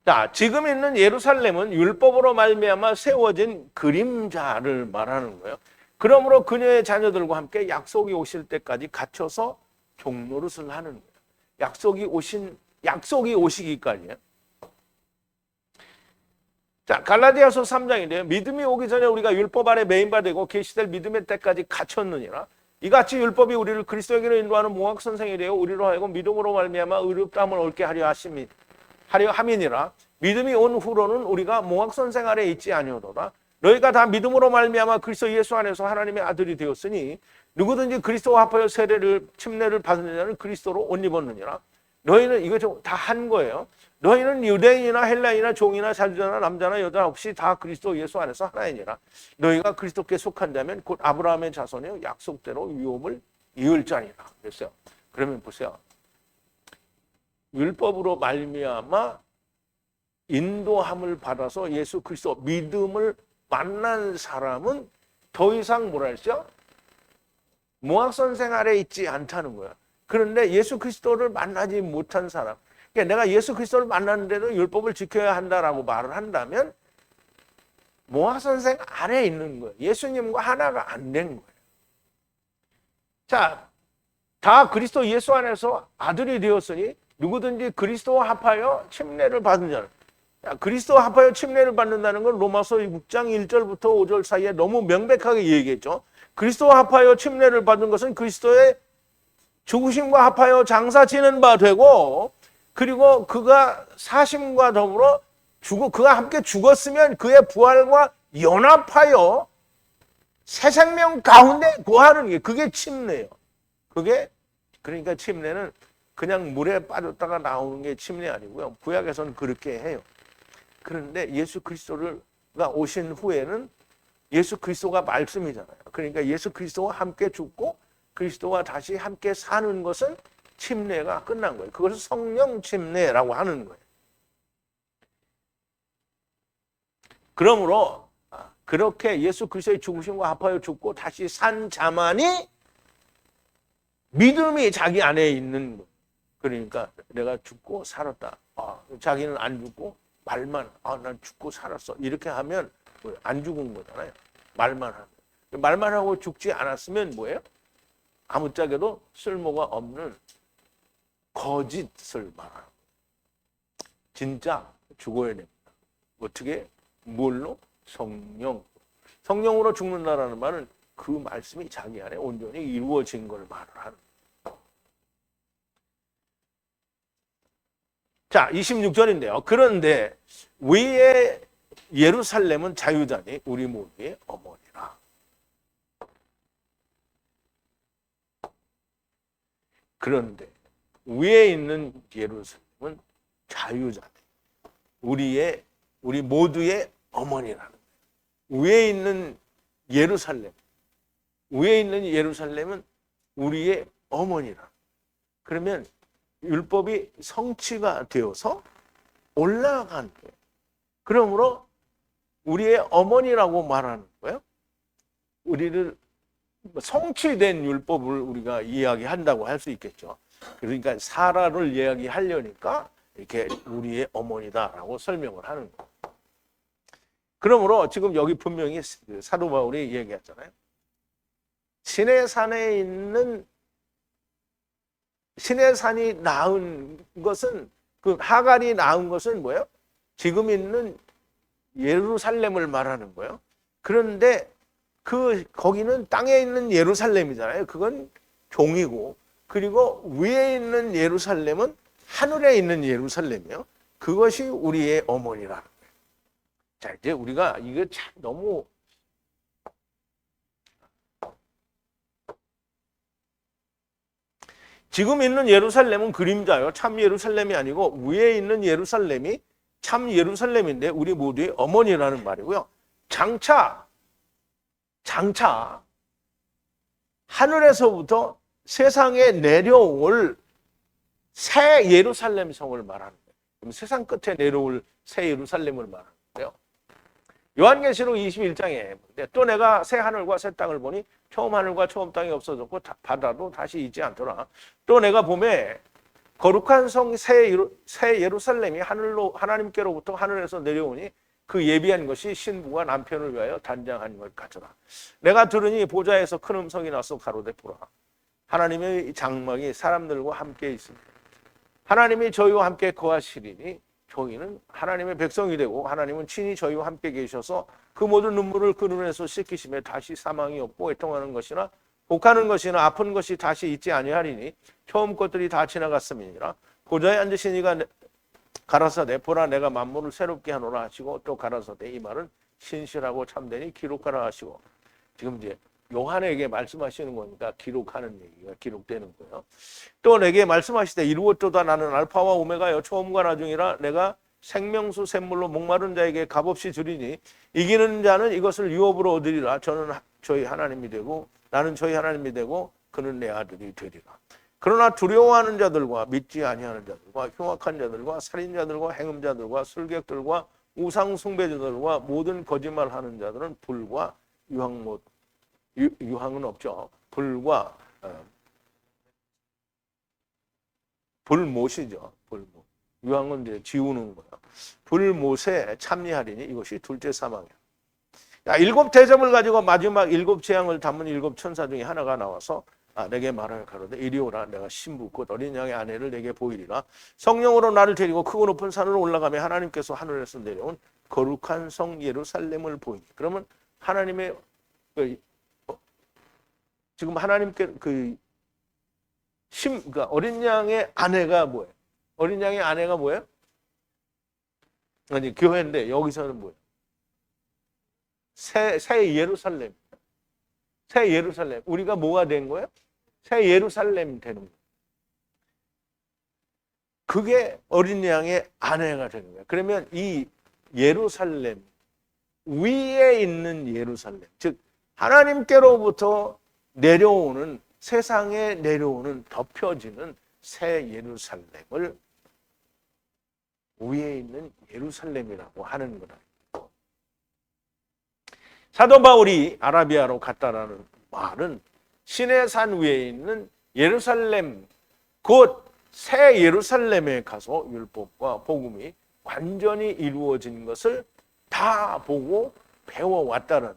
A: 자, 지금 있는 예루살렘은 율법으로 말미암아 세워진 그림자를 말하는 거예요. 그러므로 그녀의 자녀들과 함께 약속이 오실 때까지 갇혀서 종노릇을 하는 거예요. 약속이 오시기까지요. 자, 갈라디아서 3장인데요. 믿음이 오기 전에 우리가 율법 아래 매인바되고 계시될 믿음의 때까지 갇혔느니라. 이같이 율법이 우리를 그리스도에게로 인도하는 모학 선생이 되어 우리로 하여금 믿음으로 말미암아 의롭다함을 얻게 하려 함이니라. 믿음이 온 후로는 우리가 모학 선생 아래 있지 아니오도다. 너희가 다 믿음으로 말미암아 그리스도 예수 안에서 하나님의 아들이 되었으니 누구든지 그리스도와 합하여 침례를 받은 자는 그리스도로 옷 입었느니라. 너희는 이거 다 한 거예요. 너희는 유대인이나 헬라인이나 종이나 자주자나 남자나 여자 없이 다 그리스도 예수 안에서 하나이니라. 너희가 그리스도께 속한 자면 곧 아브라함의 자손이요 약속대로 유업을 이을 자니라. 그랬어요. 그러면 보세요. 율법으로 말미암아 인도함을 받아서 예수 그리스도 믿음을 만난 사람은 더 이상 뭐라 했죠? 모학 선생 아래 있지 않다는 거야. 그런데 예수 그리스도를 만나지 못한 사람, 그러니까 내가 예수 그리스도를 만났는데도 율법을 지켜야 한다라고 말을 한다면 모학 선생 아래에 있는 거예요. 예수님과 하나가 안 된 거예요. 자, 다 그리스도 예수 안에서 아들이 되었으니 누구든지 그리스도와 합하여 침례를 받은 자는, 그리스도와 합하여 침례를 받는다는 건 로마서 6장 1절부터 5절 사이에 너무 명백하게 얘기했죠. 그리스도와 합하여 침례를 받은 것은 그리스도의 죽으심과 합하여 장사 지는 바 되고, 그리고 그가 사심과 더불어 그가 함께 죽었으면 그의 부활과 연합하여 새 생명 가운데 거하는 게 그게 침례예요. 그러니까 침례는 그냥 물에 빠졌다가 나오는 게 침례 아니고요. 구약에서는 그렇게 해요. 그런데 예수 그리스도가 오신 후에는 예수 그리스도가 말씀이잖아요. 그러니까 예수 그리스도와 함께 죽고 그리스도와 다시 함께 사는 것은 침례가 끝난 거예요. 그것을 성령 침례라고 하는 거예요. 그러므로 그렇게 예수 그리스도의 죽으심과 합하여 죽고 다시 산 자만이 믿음이 자기 안에 있는 거예요. 그러니까 내가 죽고 살았다. 자기는 안 죽고 말만, 난 죽고 살았어. 이렇게 하면 안 죽은 거잖아요. 말만 하면. 말만 하고 죽지 않았으면 뭐예요? 아무짝에도 쓸모가 없는 거짓을 말하는. 진짜 죽어야 됩니다. 어떻게? 뭘로? 성령으로 죽는다라는 말은 그 말씀이 자기 안에 온전히 이루어진 걸 말을 하는. 자, 26절인데요. 그런데 위에 예루살렘은 자유자니 우리 모두의 어머니라. 그런데 위에 있는 예루살렘은 자유자니 우리 모두의 어머니라는 거예요. 위에 있는 예루살렘은 우리의 어머니라. 그러면 율법이 성취가 되어서 올라간 거예요. 그러므로 우리의 어머니라고 말하는 거예요. 우리를 성취된 율법을 우리가 이야기한다고 할 수 있겠죠. 그러니까 사라를 이야기하려니까 이렇게 우리의 어머니다라고 설명을 하는 거예요. 그러므로 지금 여기 분명히 사도 바울이 얘기했잖아요. 시내산이 낳은 것은, 그 하갈이 낳은 것은 뭐예요? 지금 있는 예루살렘을 말하는 거예요. 그런데 거기는 땅에 있는 예루살렘이잖아요. 그건 종이고, 그리고 위에 있는 예루살렘은 하늘에 있는 예루살렘이에요. 그것이 우리의 어머니라는 거예요. 자, 이제 우리가 이거 참 너무 지금 있는 예루살렘은 그림자요. 참 예루살렘이 아니고 위에 있는 예루살렘이 참 예루살렘인데 우리 모두의 어머니라는 말이고요. 장차 하늘에서부터 세상에 내려올 새 예루살렘 성을 말하는 거예요. 그럼 세상 끝에 내려올 새 예루살렘을 말하는 거예요. 요한계시록 21장에 또 내가 새 하늘과 새 땅을 보니 처음 하늘과 처음 땅이 없어졌고 바다도 다시 있지 않더라. 또 내가 보매 거룩한 성 새 예루살렘이 하나님께로부터 하늘에서 내려오니 그 예비한 것이 신부가 남편을 위하여 단장한 것 같더라. 내가 들으니 보좌에서 큰 음성이 나서 가로되 보라. 하나님의 장막이 사람들과 함께 있습니다. 하나님이 저희와 함께 거하시리니 저희는 하나님의 백성이 되고 하나님은 친히 저희와 함께 계셔서 그 모든 눈물을 그 눈에서 씻기심에 다시 사망이 없고 애통하는 것이나 복하는 것이나 아픈 것이 다시 있지 아니하리니 처음 것들이 다 지나갔음이니라. 보좌에 앉으신 이가 가라사대 보라 내가 만물을 새롭게 하노라 하시고 또 가라사대 이 말은 신실하고 참되니 기록하라 하시고, 지금 이제 요한에게 말씀하시는 거니까 기록하는 얘기가 기록되는 거예요. 또 내게 말씀하시되 이루었도다 나는 알파와 오메가여 처음과 나중이라. 내가 생명수 샘물로 목마른 자에게 값없이 주리니 이기는 자는 이것을 유업으로 얻으리라. 저는 저희 하나님이 되고 나는 저희 하나님이 되고 그는 내 아들이 되리라. 그러나 두려워하는 자들과 믿지 아니하는 자들과 흉악한 자들과 살인자들과 행음자들과 술객들과 우상 숭배자들과 모든 거짓말하는 자들은 불과 유황은 없죠. 불과 불못이죠. 불못. 유황은 이제 지우는 거예요. 불못에 참여하리니 이것이 둘째 사망이야. 일곱 대접을 가지고 마지막 일곱 재앙을 담은 일곱 천사 중에 하나가 나와서 내게 말하여 가로되 이리 오라. 내가 신부 곧 어린 양의 아내를 내게 보이리라. 성령으로 나를 데리고 크고 높은 산으로 올라가며 하나님께서 하늘에서 내려온 거룩한 성 예루살렘을 보이니. 그러면 하나님의 지금 하나님께 그러니까 어린 양의 아내가 뭐예요? 어린 양의 아내가 뭐예요? 아니 교회인데 여기서는 뭐예요? 새 예루살렘. 새 예루살렘. 우리가 뭐가 된 거예요? 새 예루살렘 되는 거예요. 그게 어린 양의 아내가 되는 거예요. 그러면 이 예루살렘 위에 있는 예루살렘, 즉 하나님께로부터 내려오는, 세상에 내려오는, 덮여지는 새 예루살렘을 위에 있는 예루살렘이라고 하는 거다. 사도 바울이 아라비아로 갔다라는 말은 시내산 위에 있는 예루살렘, 곧 새 예루살렘에 가서 율법과 복음이 완전히 이루어진 것을 다 보고 배워왔다는,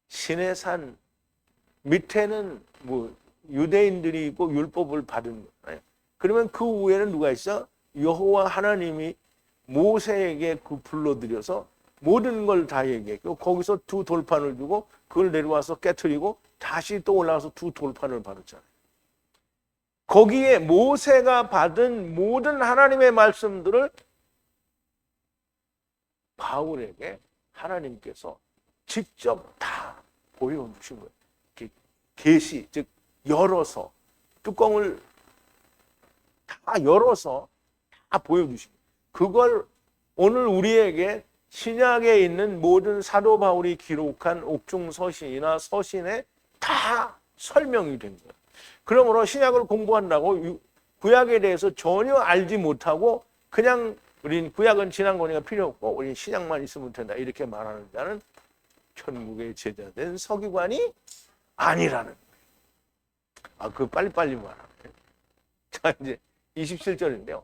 A: 시내산 밑에는 뭐 유대인들이 있고 율법을 받은 거예요. 그러면 그 위에는 누가 있어? 여호와 하나님이 모세에게 불러들여서 모든 걸 다 얘기했고, 거기서 두 돌판을 주고 그걸 내려와서 깨트리고 다시 또 올라가서 두 돌판을 받았잖아요. 거기에 모세가 받은 모든 하나님의 말씀들을 바울에게 하나님께서 직접 다 보여주신 거예요. 계시, 즉 열어서, 뚜껑을 다 열어서 다 보여주신 거예요. 그걸 오늘 우리에게 신약에 있는 모든 사도 바울이 기록한 옥중 서신이나 서신에 다 설명이 된 거예요.
B: 그러므로 신약을 공부한다고 구약에 대해서 전혀 알지 못하고 그냥 우린 구약은 지난 거니까 필요 없고 우린 신약만 있으면 된다 이렇게 말하는 자는 천국의 제자된 서기관이 아니라는 거예요. 아, 그 빨리빨리 말하네. 자, 이제 27절인데요.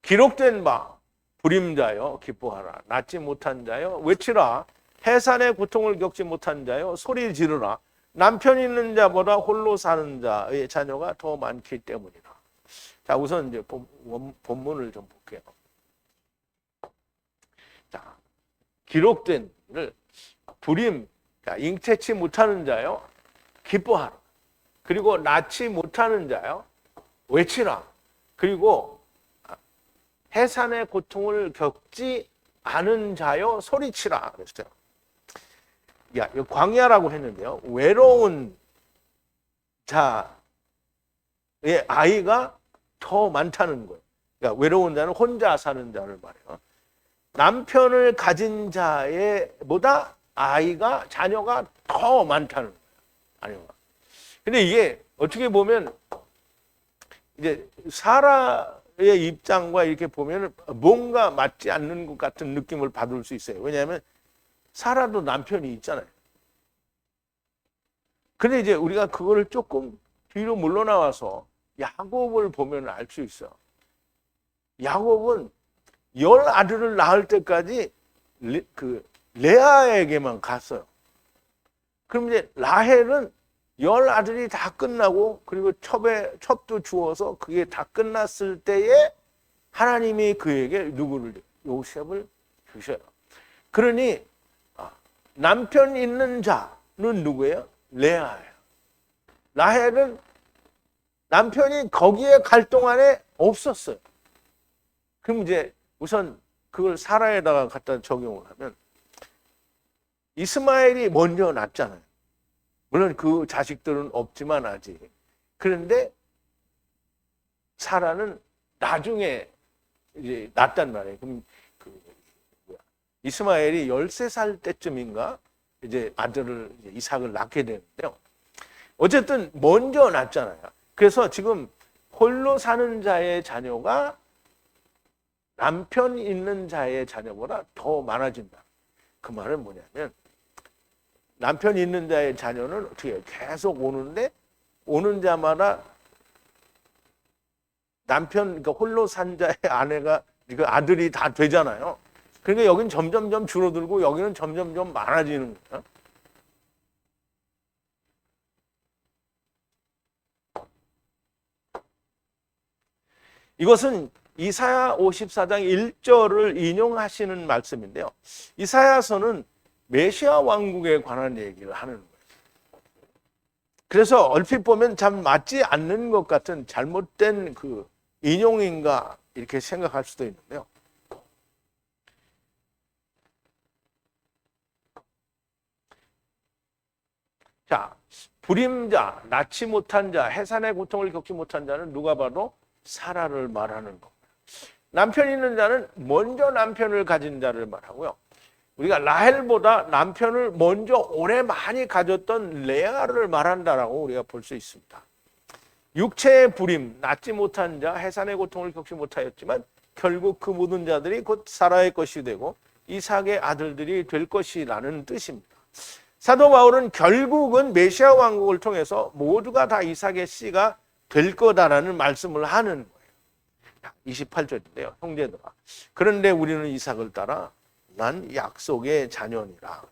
B: 기록된 바 불임자여 기뻐하라. 낫지 못한 자여 외치라. 해산의 고통을 겪지 못한 자여 소리 지르라. 남편 있는 자보다 홀로 사는 자의 자녀가 더 많기 때문이라. 자, 우선 이제 본문을 좀 볼게요. 자, 기록된을 불임, 잉태치 못하는 자요 기뻐하라. 그리고 낳지 못하는 자요 외치라. 그리고 해산의 고통을 겪지 않은 자요 소리치라 그랬어요. 야, 이거 광야라고 했는데요. 외로운 자의 아이가 더 많다는 거예요. 그러니까 외로운 자는 혼자 사는 자를 말해요. 남편을 가진 자보다 아이가 자녀가 더 많다는 거예요. 아니요. 근데 이게 어떻게 보면 이제 사라의 입장과 이렇게 보면 뭔가 맞지 않는 것 같은 느낌을 받을 수 있어요. 왜냐하면 사라도 남편이 있잖아요. 근데 이제 우리가 그거를 조금 뒤로 물러나와서 야곱을 보면 알 수 있어. 야곱은 10아들을 낳을 때까지 레아에게만 갔어요. 그럼 이제 라헬은 10아들이 다 끝나고 그리고 첩도 주어서 그게 다 끝났을 때에 하나님이 그에게 누구를 요셉을 주셔요. 그러니 남편 있는 자는 누구예요? 레아예요. 라헬은 남편이 거기에 갈 동안에 없었어요. 그럼 이제 우선 그걸 사라에다가 갖다 적용을 하면 이스마엘이 먼저 낳잖아요. 물론 그 자식들은 없지만 아직. 그런데 사라는 나중에 이제 낳았단 말이에요. 그럼 이스마엘이 13살 때쯤인가 이제 아들을 이삭을 낳게 되는데요. 어쨌든 먼저 낳잖아요. 그래서 지금 홀로 사는 자의 자녀가 남편 있는 자의 자녀보다 더 많아진다. 그 말은 뭐냐면 남편 있는 자의 자녀는 어떻게 해요? 계속 오는데 오는 자마다 남편, 그러니까 홀로 산 자의 아내가 그 아들이 다 되잖아요. 그러니까 여긴 점점점 줄어들고 여기는 점점점 많아지는 거예요. 이것은 이사야 54장 1절을 인용하시는 말씀인데요. 이사야서는 메시아 왕국에 관한 얘기를 하는 거예요. 그래서 얼핏 보면 참 맞지 않는 것 같은 잘못된 그 인용인가 이렇게 생각할 수도 있는데요. 자, 불임자, 낳지 못한 자, 해산의 고통을 겪지 못한 자는 누가 봐도 사라를 말하는 겁니다. 남편 있는 자는 먼저 남편을 가진 자를 말하고요. 우리가 라헬보다 남편을 먼저 오래 많이 가졌던 레아를 말한다라고 우리가 볼 수 있습니다. 육체의 불임, 낳지 못한 자, 해산의 고통을 겪지 못하였지만 결국 그 모든 자들이 곧 사라의 것이 되고 이삭의 아들들이 될 것이라는 뜻입니다. 사도 바울은 결국은 메시아 왕국을 통해서 모두가 다 이삭의 씨가 될 거다라는 말씀을 하는 거예요. 28절인데요. 형제들아, 그런데 우리는 이삭을 따라 난 약속의 자녀니라.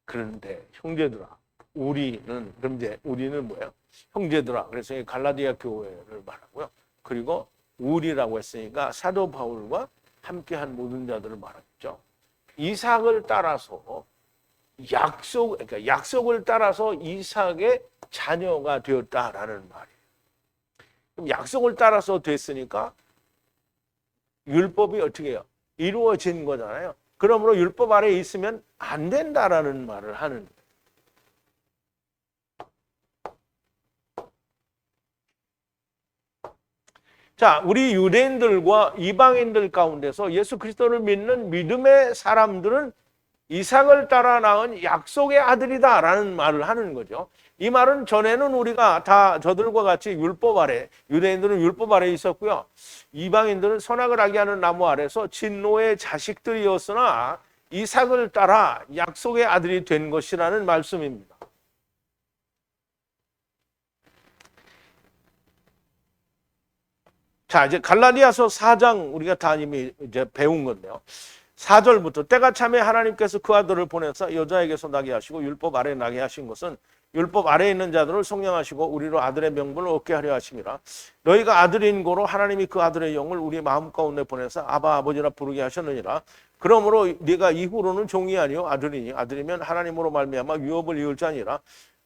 B: 그런데 형제들아, 우리는, 그럼 이제 우리는 뭐예요? 형제들아. 그래서 갈라디아 교회를 말하고요. 그리고 우리라고 했으니까 사도 바울과 함께한 모든 자들을 말하겠죠. 이삭을 따라서 그러니까 약속을 따라서 이삭의 자녀가 되었다라는 말이에요. 그럼 약속을 따라서 됐으니까 율법이 어떻게 해요? 이루어진 거잖아요. 그러므로 율법 아래에 있으면 안 된다라는 말을 하는 거예요. 자, 우리 유대인들과 이방인들 가운데서 예수 그리스도를 믿는 믿음의 사람들은 이삭을 따라 낳은 약속의 아들이다라는 말을 하는 거죠. 이 말은 전에는 우리가 다 저들과 같이 율법 아래, 유대인들은 율법 아래 있었고요. 이방인들은 선악을 알게 하는 나무 아래서 진노의 자식들이었으나 이삭을 따라 약속의 아들이 된 것이라는 말씀입니다. 자, 이제 갈라디아서 4장 우리가 다 이미 이제 배운 건데요. 4절부터 때가 참에 하나님께서 그 아들을 보내서 여자에게서 나게 하시고 율법 아래에 나게 하신 것은 율법 아래에 있는 자들을 속량하시고 우리로 아들의 명분을 얻게 하려 하심이라. 너희가 아들인 고로 하나님이 그 아들의 영을 우리 마음 가운데 보내서 아바 아버지라 부르게 하셨느니라. 그러므로 네가 이후로는 종이 아니요 아들이니 아들이면 하나님으로 말미암아 유업을 이을 자니라.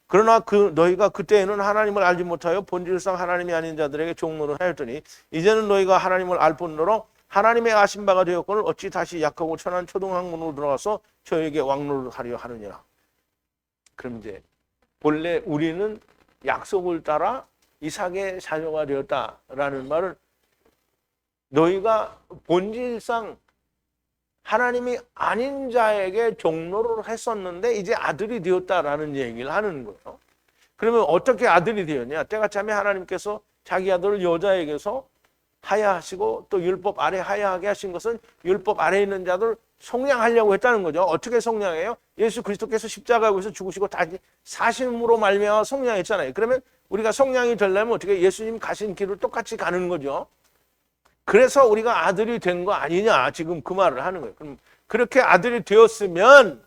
B: 그러나 너희가 그때에는 하나님을 알지 못하여 본질상 하나님이 아닌 자들에게 종노를 하였더니 이제는 너희가 하나님을 알 뿐더러 하나님의 아신 바가 되었거늘 어찌 다시 약하고 천한 초등학문으로 들어가서 저에게 왕노를 하려 하느냐. 그럼 이제 본래 우리는 약속을 따라 이삭의 자녀가 되었다라는 말은 너희가 본질상 하나님이 아닌 자에게 종노를 했었는데 이제 아들이 되었다라는 얘기를 하는 거예요. 그러면 어떻게 아들이 되었냐? 때가 참에 하나님께서 자기 아들을 여자에게서 하야하시고 또 율법 아래 하야하게 하신 것은 율법 아래에 있는 자들 속량하려고 했다는 거죠. 어떻게 속량해요? 예수 그리스도께서 십자가에서 죽으시고 다시 사심으로 말미암아 속량했잖아요. 그러면 우리가 속량이 되려면 어떻게 예수님 가신 길을 똑같이 가는 거죠. 그래서 우리가 아들이 된 거 아니냐 지금 그 말을 하는 거예요. 그럼 그렇게 아들이 되었으면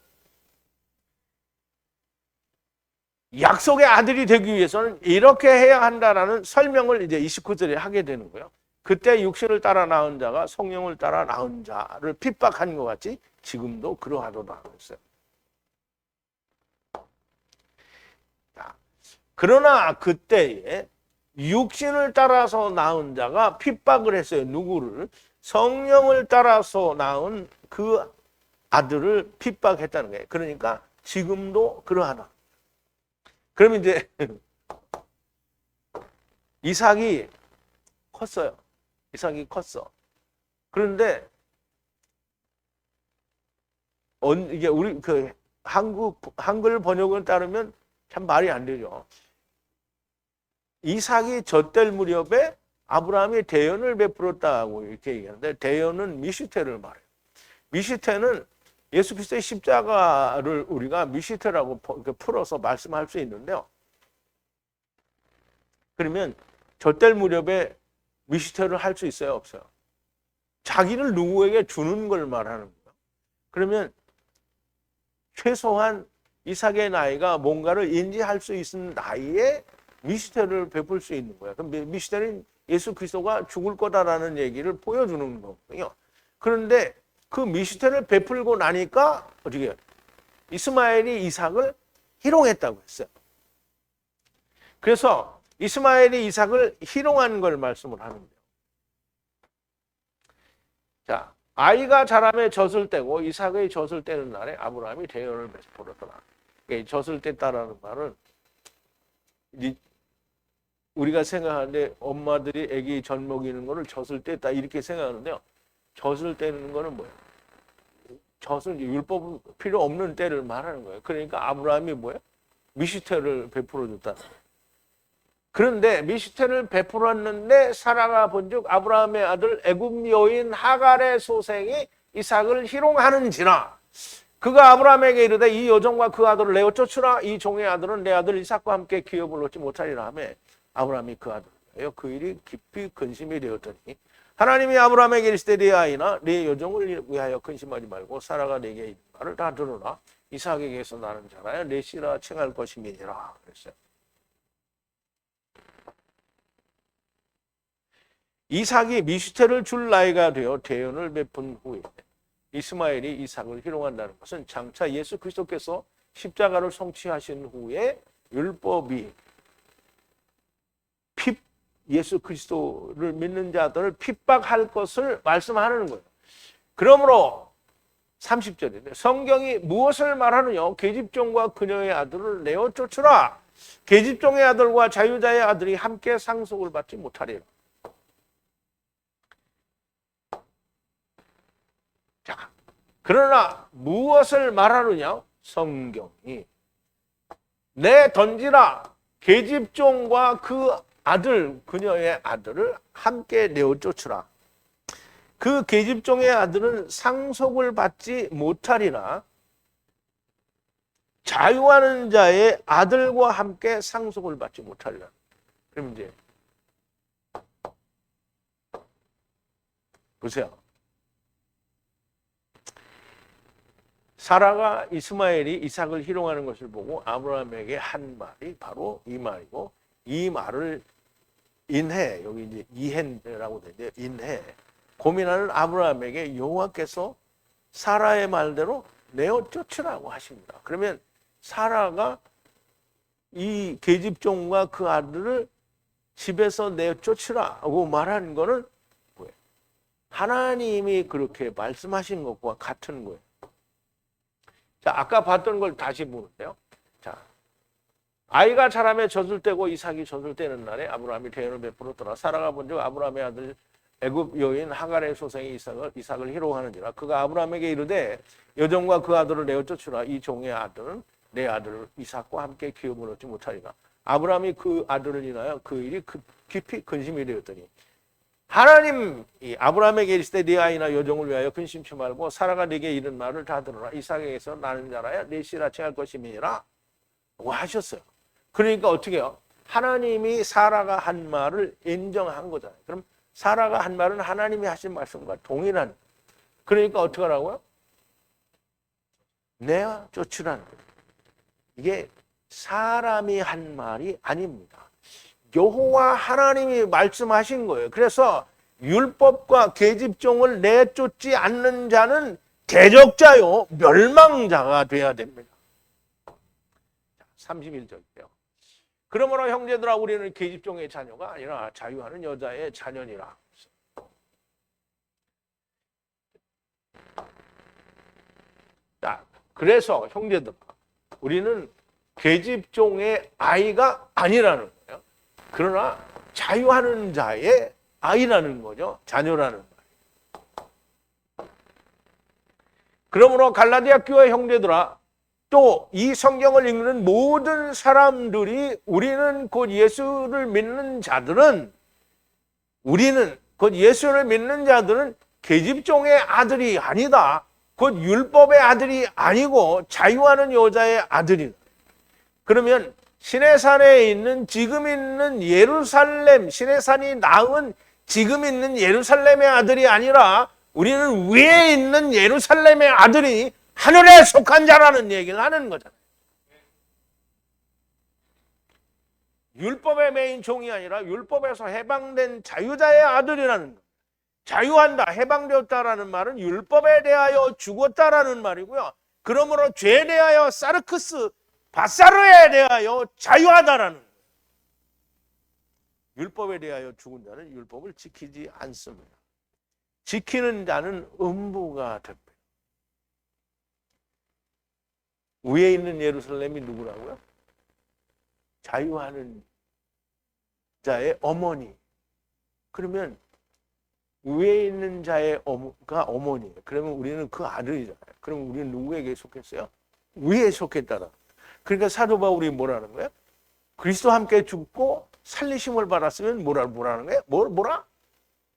B: 약속의 아들이 되기 위해서는 이렇게 해야 한다라는 설명을 이제 29절에 하게 되는 거예요. 그때 육신을 따라 낳은 자가 성령을 따라 낳은 자를 핍박한 것 같이 지금도 그러하도다 했어요. 그러나 그때에 육신을 따라서 낳은 자가 핍박을 했어요. 누구를? 성령을 따라서 낳은 그 아들을 핍박했다는 거예요. 그러니까 지금도 그러하다. 그럼 이제 이삭이 컸어요. 이삭이 컸어. 그런데 이게 우리 그 한글 번역을 따르면 참 말이 안 되죠. 이삭이 젖될 무렵에 아브라함이 대연을 베풀었다고 이렇게 얘기하는데 대연은 미시테를 말해요. 미시테는 예수 그리스도의 십자가를 우리가 미시테라고 풀어서 말씀할 수 있는데요. 그러면 젖될 무렵에 미시테를 할 수 있어요? 없어요? 자기를 누구에게 주는 걸 말하는 거예요. 그러면 최소한 이삭의 나이가 뭔가를 인지할 수 있는 나이에 미시테를 베풀 수 있는 거예요. 그럼 미시테는 예수 그리스도가 죽을 거다라는 얘기를 보여주는 거거든요. 그런데 그 미시테를 베풀고 나니까 어떻게 해요? 이스마엘이 이삭을 희롱했다고 했어요. 그래서 이스마엘이 이삭을 희롱한 걸 말씀을 하는데요. 자, 아이가 자라매 젖을 떼고 이삭의 젖을 떼는 날에 아브라함이 대연을 베풀었더라. 젖을 뗐다라는 말은 우리가 생각하는데 엄마들이 아기 젖 먹이는 거를 젖을 뗐다 이렇게 생각하는데요. 젖을 떼는 거는 뭐예요? 젖을 율법 필요 없는 때를 말하는 거예요. 그러니까 아브라함이 뭐예요? 미시테를 베풀어 줬다. 그런데 미시테를 베풀었는데 사라가 본즉 아브라함의 아들 애굽 여인 하갈의 소생이 이삭을 희롱하는지라 그가 아브라함에게 이르되 이 여종과 그 아들을 내어 쫓으라 이 종의 아들은 내 아들 이삭과 함께 기업을 얻지 못하리라 하며 아브라함이 그 아들을 그 일이 깊이 근심이 되었더니 하나님이 아브라함에게 이르시되 네 아이나 네 여종을 위하여 근심하지 말고 사라가 네게 이른 말을 다 들으라 이삭에게서 나는 자라야 내 씨라 칭할 것임이니라 그랬어요. 이삭이 미시테를 줄 나이가 되어 대연을 베푼 후에 이스마엘이 이삭을 희롱한다는 것은 장차 예수 그리스도께서 십자가를 성취하신 후에 율법이 예수 그리스도를 믿는 자들을 핍박할 것을 말씀하는 거예요. 그러므로 30절인데 성경이 무엇을 말하느냐? 계집종과 그녀의 아들을 내어 쫓으라. 계집종의 아들과 자유자의 아들이 함께 상속을 받지 못하리라. 자, 그러나 무엇을 말하느냐? 성경이 내 던지라 계집종과 그 아들 그녀의 아들을 함께 내어 쫓으라. 그 계집종의 아들은 상속을 받지 못하리라. 자유하는 자의 아들과 함께 상속을 받지 못하리라. 그럼 이제 보세요. 사라가 이스마엘이 이삭을 희롱하는 것을 보고 아브라함에게 한 말이 바로 이 말이고, 이 말을 인해, 여기 이제 이해라고 되는데, 인해 고민하는 아브라함에게 여호와께서 사라의 말대로 내어 쫓으라고 하십니다. 그러면 사라가 이 계집종과 그 아들을 집에서 내어 쫓으라고 말하는 거는 뭐예요? 하나님이 그렇게 말씀하신 것과 같은 거예요. 자, 아까 봤던 걸 다시 보는데요. 자, 아이가 자라매 젖을 떼고 이삭이 젖을 떼는 날에 아브라함이 대언을 베풀었더라. 사라가 본즉 아브라함의 아들 애굽 여인 하갈의 소생이 이삭을 희롱하는지라. 그가 아브라함에게 이르되 여종과 그 아들을 내어 쫓으라. 이 종의 아들은 내 아들 이삭과 함께 기업을 얻지 못하리라. 아브라함이 그 아들을 인하여 그 일이 깊이 근심이 되었더니 하나님 아브라함에게 이르시되 네 아이나 여종을 위하여 근심치 말고 사라가 네게 이른 말을 다 들어라. 이삭에게서 나는 자라야 네 씨라 칭할 것임이니라 라고 하셨어요. 그러니까 어떻게 해요? 하나님이 사라가 한 말을 인정한 거잖아요. 그럼 사라가 한 말은 하나님이 하신 말씀과 동일한, 그러니까 어떻게 하라고요? 내가 쫓으라는 거예요. 이게 사람이 한 말이 아닙니다. 여호와 하나님이 말씀하신 거예요. 그래서 율법과 계집종을 내쫓지 않는 자는 대적자요 멸망자가 돼야 됩니다. 31절이에요. 그러므로 형제들아 우리는 계집종의 자녀가 아니라 자유하는 여자의 자녀니라. 자, 그래서 형제들아 우리는 계집종의 아이가 아니라는 거예요. 그러나 자유하는 자의 아이라는 거죠. 자녀라는 말. 그러므로 갈라디아 교회 형제들아 또 이 성경을 읽는 모든 사람들이 우리는 곧 예수를 믿는 자들은 계집종의 아들이 아니다. 곧 율법의 아들이 아니고 자유하는 여자의 아들이다. 그러면 시내산에 있는 지금 있는 예루살렘, 시내산이 낳은 지금 있는 예루살렘의 아들이 아니라 우리는 위에 있는 예루살렘의 아들이 하늘에 속한 자라는 얘기를 하는 거잖아요. 율법의 메인 종이 아니라 율법에서 해방된 자유자의 아들이라는 거예요. 자유한다, 해방되었다라는 말은 율법에 대하여 죽었다라는 말이고요. 그러므로 죄에 대하여 사르크스, 바사르에 대하여 자유하다라는 거예요. 율법에 대하여 죽은 자는 율법을 지키지 않습니다. 지키는 자는 음부가 됩니다. 위에 있는 예루살렘이 누구라고요? 자유하는 자의 어머니. 그러면 위에 있는 자의 어머니가 어머니예요. 그러면 우리는 그 아들이잖아요. 그러면 우리는 누구에게 속했어요? 위에 속했다라. 그러니까 사도 바울이 뭐라는 거예요? 그리스도와 함께 죽고 살리심을 받았으면 뭐라는 거예요? 뭐라?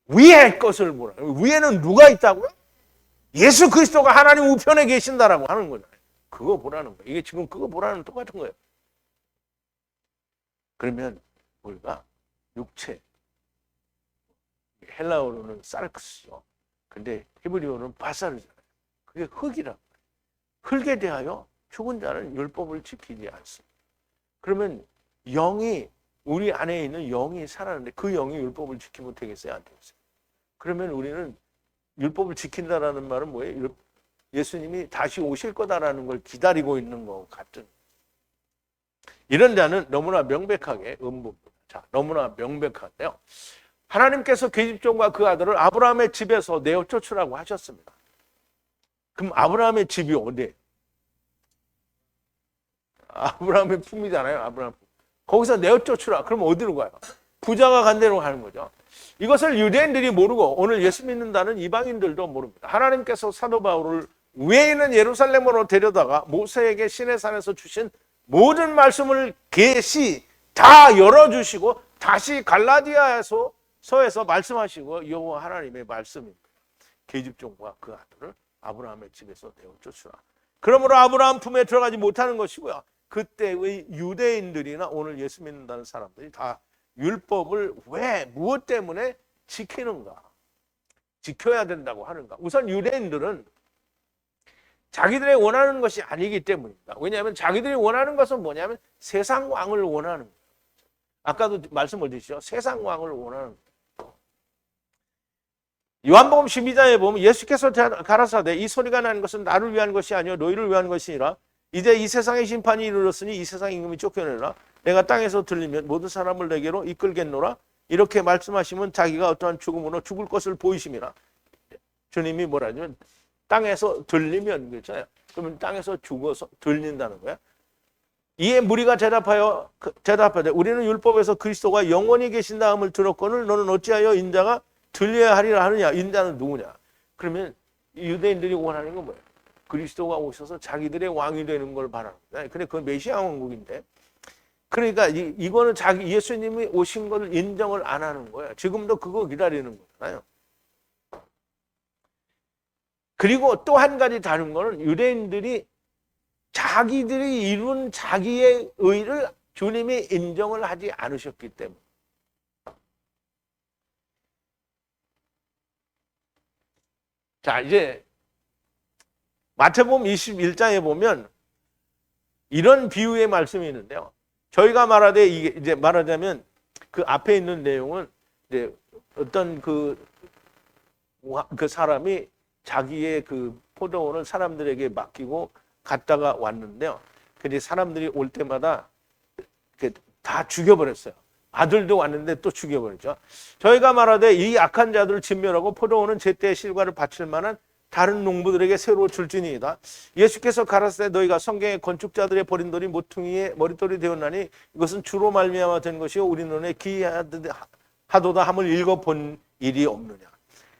B: 위의 것을 뭐라? 위에는 누가 있다고요? 예수 그리스도가 하나님 우편에 계신다라고 하는 거잖아요. 그거 보라는 거예요. 이게 지금 그거 보라는 똑같은 거예요. 그러면 우리가 육체, 헬라어로는 사르크스죠. 근데 히브리어는 바사르잖아요. 그게 흙이라고. 흙에 대하여 죽은 자는 율법을 지키지 않습니다. 그러면 영이, 우리 안에 있는 영이 살았는데 그 영이 율법을 지키면 되겠어요? 안 되겠어요? 그러면 우리는 율법을 지킨다라는 말은 뭐예요? 예수님이 다시 오실 거다라는 걸 기다리고 있는 것 같은. 이런 자는 너무나 명백하게 음부입니다. 자, 너무나 명백한데요. 하나님께서 계집종과 그 아들을 아브라함의 집에서 내어 쫓으라고 하셨습니다. 그럼 아브라함의 집이 어디예요? 아브라함의 품이잖아요. 아브라함. 거기서 내어 쫓으라. 그럼 어디로 가요? 부자가 간 데로 가는 거죠. 이것을 유대인들이 모르고 오늘 예수 믿는다는 이방인들도 모릅니다. 하나님께서 사도 바울을 외인은 예루살렘으로 데려다가 모세에게 시내산에서 주신 모든 말씀을 계시 다 열어주시고 다시 갈라디아에서 서에서 말씀하시고 여호와 하나님의 말씀입니다. 계집종과 그 아들을 아브라함의 집에서 내어 쫓으라. 그러므로 아브라함 품에 들어가지 못하는 것이고요. 그때의 유대인들이나 오늘 예수 믿는다는 사람들이 다 율법을 왜 무엇 때문에 지키는가? 지켜야 된다고 하는가? 우선 유대인들은 자기들이 원하는 것이 아니기 때문입니다. 왜냐하면 자기들이 원하는 것은 뭐냐면 세상 왕을 원하는 거예요. 아까도 말씀을 드렸죠. 세상 왕을 원하는 거예요. 요한복음 12장에 보면 예수께서 가라사대 이 소리가 나는 것은 나를 위한 것이 아니요 너희를 위한 것이니라. 이제 이 세상의 심판이 이르렀으니 이 세상 임금이 쫓겨내라. 내가 땅에서 들리면 모든 사람을 내게로 이끌겠노라. 이렇게 말씀하시면 자기가 어떠한 죽음으로 죽을 것을 보이심이라. 주님이 뭐라 하냐면 땅에서 들리면 그렇잖아요. 그러면 땅에서 죽어서 들린다는 거야. 이에 무리가 대답하되 우리는 율법에서 그리스도가 영원히 계신 다음을 들었거늘 너는 어찌하여 인자가 들려야 하리라 하느냐. 인자는 누구냐. 그러면 유대인들이 원하는 건 뭐예요? 그리스도가 오셔서 자기들의 왕이 되는 걸 바라는 거예요. 근데 그건 메시아 왕국인데. 그러니까 이거는 예수님이 오신 걸 인정을 안 하는 거예요. 지금도 그거 기다리는 거잖아요. 그리고 또 한 가지 다른 거는 유대인들이 자기들이 이룬 자기의 의를 주님이 인정을 하지 않으셨기 때문에. 자, 이제 마태복음 21장에 보면 이런 비유의 말씀이 있는데요. 저희가 말하되 이제 말하자면 그 앞에 있는 내용은 이제 어떤 그 사람이 자기의 그 포도원을 사람들에게 맡기고 갔다가 왔는데요. 근데 사람들이 올 때마다 다 죽여버렸어요. 아들도 왔는데 또 죽여버렸죠. 저희가 말하되 이 악한 자들을 진멸하고 포도원은 제때의 실과를 바칠 만한 다른 농부들에게 새로 줄지니이다. 예수께서 가라사대 너희가 성경의 건축자들의 버린 돌이 모퉁이의 머릿돌이 되었나니 이것은 주로 말미암아 된 것이요 우리 눈에 기이하도다 함을 읽어본 일이 없느냐.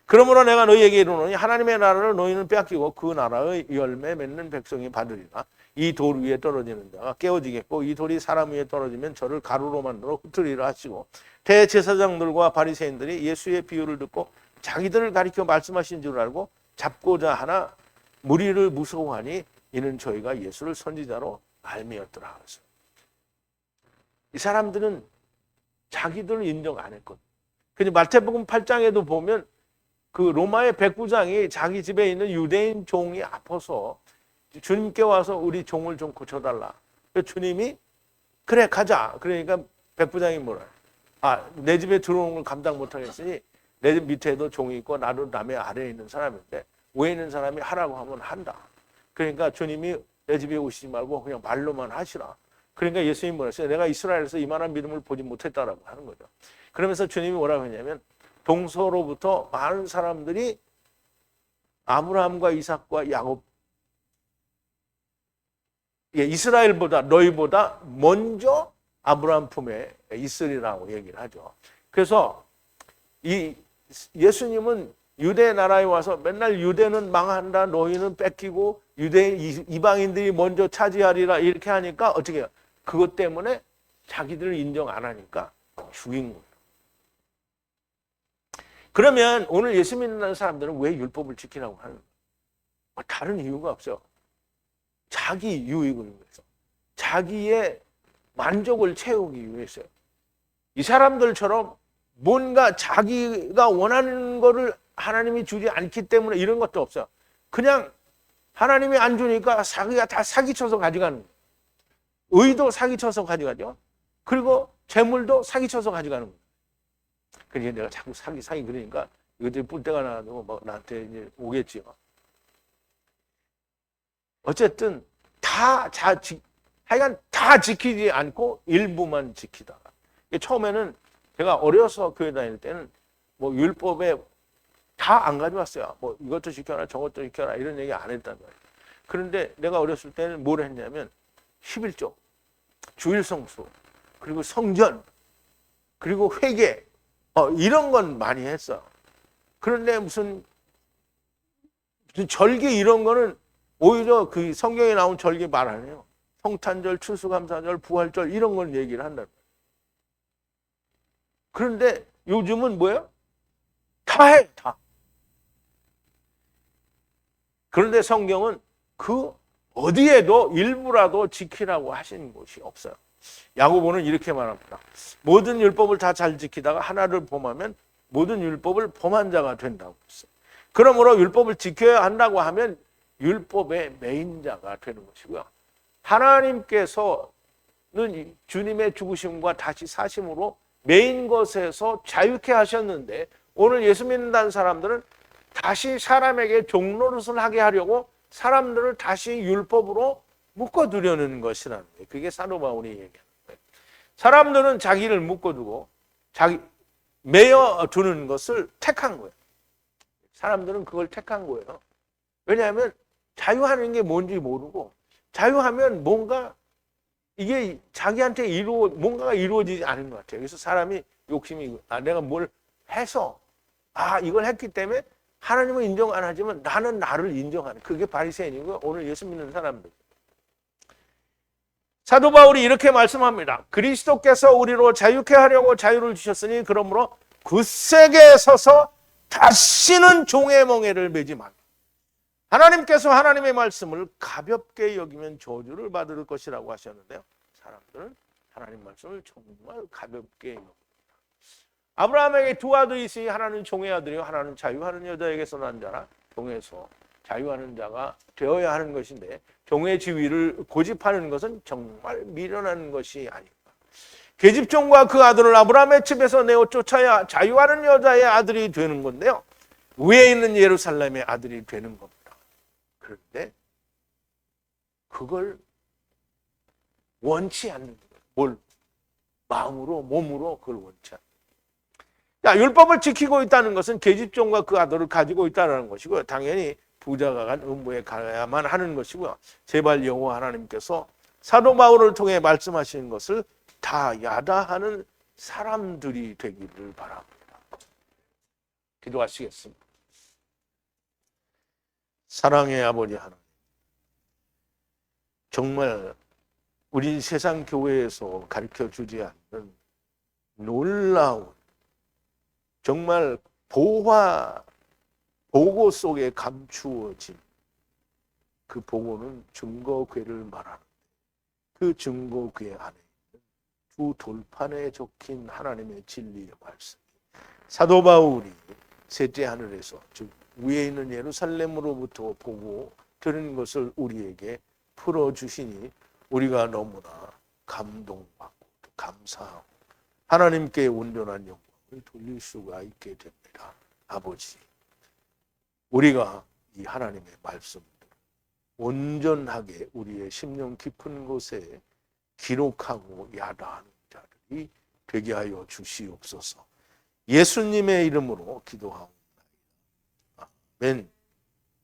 B: 그러므로 내가 너희에게 이르노니 하나님의 나라를 너희는 빼앗기고 그 나라의 열매 맺는 백성이 받으리라. 이 돌 위에 떨어지는 자가 깨어지겠고 이 돌이 사람 위에 떨어지면 저를 가루로 만들어 흩으리라 하시고 대제사장들과 바리새인들이 예수의 비유를 듣고 자기들을 가리켜 말씀하신 줄 알고 잡고자 하나 무리를 무서워하니 이는 저희가 예수를 선지자로 알미었더라. 이 사람들은 자기들을 인정 안 했거든. 근데 마태복음 8장에도 보면 그 로마의 백부장이 자기 집에 있는 유대인 종이 아파서 주님께 와서 우리 종을 좀 고쳐달라. 주님이 그래 가자. 그러니까 백부장이 뭐라? 내 집에 들어오는 걸 감당 못하겠으니 내 집 밑에도 종이 있고 나도 남의 아래에 있는 사람인데 위에 있는 사람이 하라고 하면 한다. 그러니까 주님이 내 집에 오시지 말고 그냥 말로만 하시라. 그러니까 예수님이 뭐라 했어요? 내가 이스라엘에서 이만한 믿음을 보지 못했다라고 하는 거죠. 그러면서 주님이 뭐라고 했냐면 동서로부터 많은 사람들이 아브라함과 이삭과 야곱 이스라엘보다 너희보다 먼저 아브라함 품에 있으리라고 얘기를 하죠. 그래서 이 예수님은 유대 나라에 와서 맨날 유대는 망한다, 너희는 뺏기고 유대인 이방인들이 먼저 차지하리라 이렇게 하니까 어떻게 해요? 그것 때문에 자기들을 인정 안 하니까 죽인 거예요. 그러면 오늘 예수 믿는 사람들은 왜 율법을 지키라고 하는 거예요? 다른 이유가 없어요. 자기 유익을 위해서, 자기의 만족을 채우기 위해서요. 이 사람들처럼 뭔가 자기가 원하는 거를 하나님이 주지 않기 때문에 이런 것도 없어요. 그냥 하나님이 안 주니까 자기가 다 사기쳐서 가져가는 거예요. 의도 사기쳐서 가져가죠. 그리고 재물도 사기쳐서 가져가는 거예요. 그러니까 내가 자꾸 사기 그러니까 이것들이 뿔 때가 나가지고 막 나한테 이제 오겠지요. 어쨌든 하여간 다 지키지 않고 일부만 지키다가. 처음에는 제가 어려서 교회 다닐 때는 뭐 율법에 다 안 가져왔어요. 뭐 이것도 지켜라 저것도 지켜라 이런 얘기 안 했단 말이에요. 그런데 내가 어렸을 때는 뭘 했냐면 11조, 주일성수, 그리고 성전, 그리고 회개 이런 건 많이 했어. 그런데 무슨 절기 이런 거는 오히려 그 성경에 나온 절기 말 안 해요. 성탄절, 추수감사절, 부활절 이런 걸 얘기를 한다. 그런데 요즘은 뭐예요? 다 해, 다. 그런데 성경은 그 어디에도 일부라도 지키라고 하신 곳이 없어요. 야고보는 이렇게 말합니다. 모든 율법을 다 잘 지키다가 하나를 범하면 모든 율법을 범한 자가 된다고 했어요. 그러므로 율법을 지켜야 한다고 하면 율법의 메인자가 되는 것이고요. 하나님께서는 주님의 죽으심과 다시 사심으로 메인 것에서 자유케 하셨는데 오늘 예수 믿는다는 사람들은 다시 사람에게 종노릇을 하게 하려고 사람들을 다시 율법으로 묶어두려는 것이라는 거예요. 그게 사도 바울이 얘기하는 거예요. 사람들은 자기를 묶어두고 자기 매여두는 것을 택한 거예요. 사람들은 그걸 택한 거예요. 왜냐하면 자유하는 게 뭔지 모르고 자유하면 뭔가 이게 자기한테 뭔가가 이루어지지 않은 것 같아요. 그래서 사람이 욕심이 내가 뭘 해서 이걸 했기 때문에 하나님은 인정 안 하지만 나는 나를 인정하는 그게 바리새인이고 오늘 예수 믿는 사람들. 사도 바울이 이렇게 말씀합니다. 그리스도께서 우리로 자유케 하려고 자유를 주셨으니 그러므로 굳세게 서서 다시는 종의 멍에를 매지 말라. 하나님께서 하나님의 말씀을 가볍게 여기면 저주를 받을 것이라고 하셨는데요. 사람들은 하나님 말씀을 정말 가볍게 여깁니다. 아브라함에게 두 아들이 있으니 하나는 종의 아들이요 하나는 자유하는 여자에게서 난 자라. 종에서 자유하는 자가 되어야 하는 것인데 종의 지위를 고집하는 것은 정말 미련한 것이 아닙니다. 계집종과 그 아들을 아브라함의 집에서 내어 쫓아야 자유하는 여자의 아들이 되는 건데요. 위에 있는 예루살렘의 아들이 되는 겁니다. 그런데 그걸 원치 않는 거예요. 뭘? 마음으로 몸으로 그걸 원치 않는 거예요. 율법을 지키고 있다는 것은 계집종과 그 아들을 가지고 있다는 것이고요. 당연히 부자가 간 음부에 가야만 하는 것이고요. 제발 여호와 하나님께서 사도 바울을 통해 말씀하시는 것을 다 야다하는 사람들이 되기를 바랍니다. 기도하시겠습니다. 사랑의 아버지 하나님, 정말 우리 세상 교회에서 가르쳐주지 않는 놀라운 정말 보고 속에 감추어진 그 보고는 증거궤를 말하는 그 증거궤 안에 있는 두 돌판에 적힌 하나님의 진리의 말씀. 사도 바울이 셋째 하늘에서 즉 위에 있는 예루살렘으로부터 보고 들은 것을 우리에게 풀어주시니 우리가 너무나 감동받고 감사하고 하나님께 온전한 영광을 돌릴 수가 있게 됩니다. 아버지, 우리가 이 하나님의 말씀을 온전하게 우리의 심령 깊은 곳에 기록하고 야다하는 자들이 되게 하여 주시옵소서. 예수님의 이름으로 기도하옵나이다. 아멘.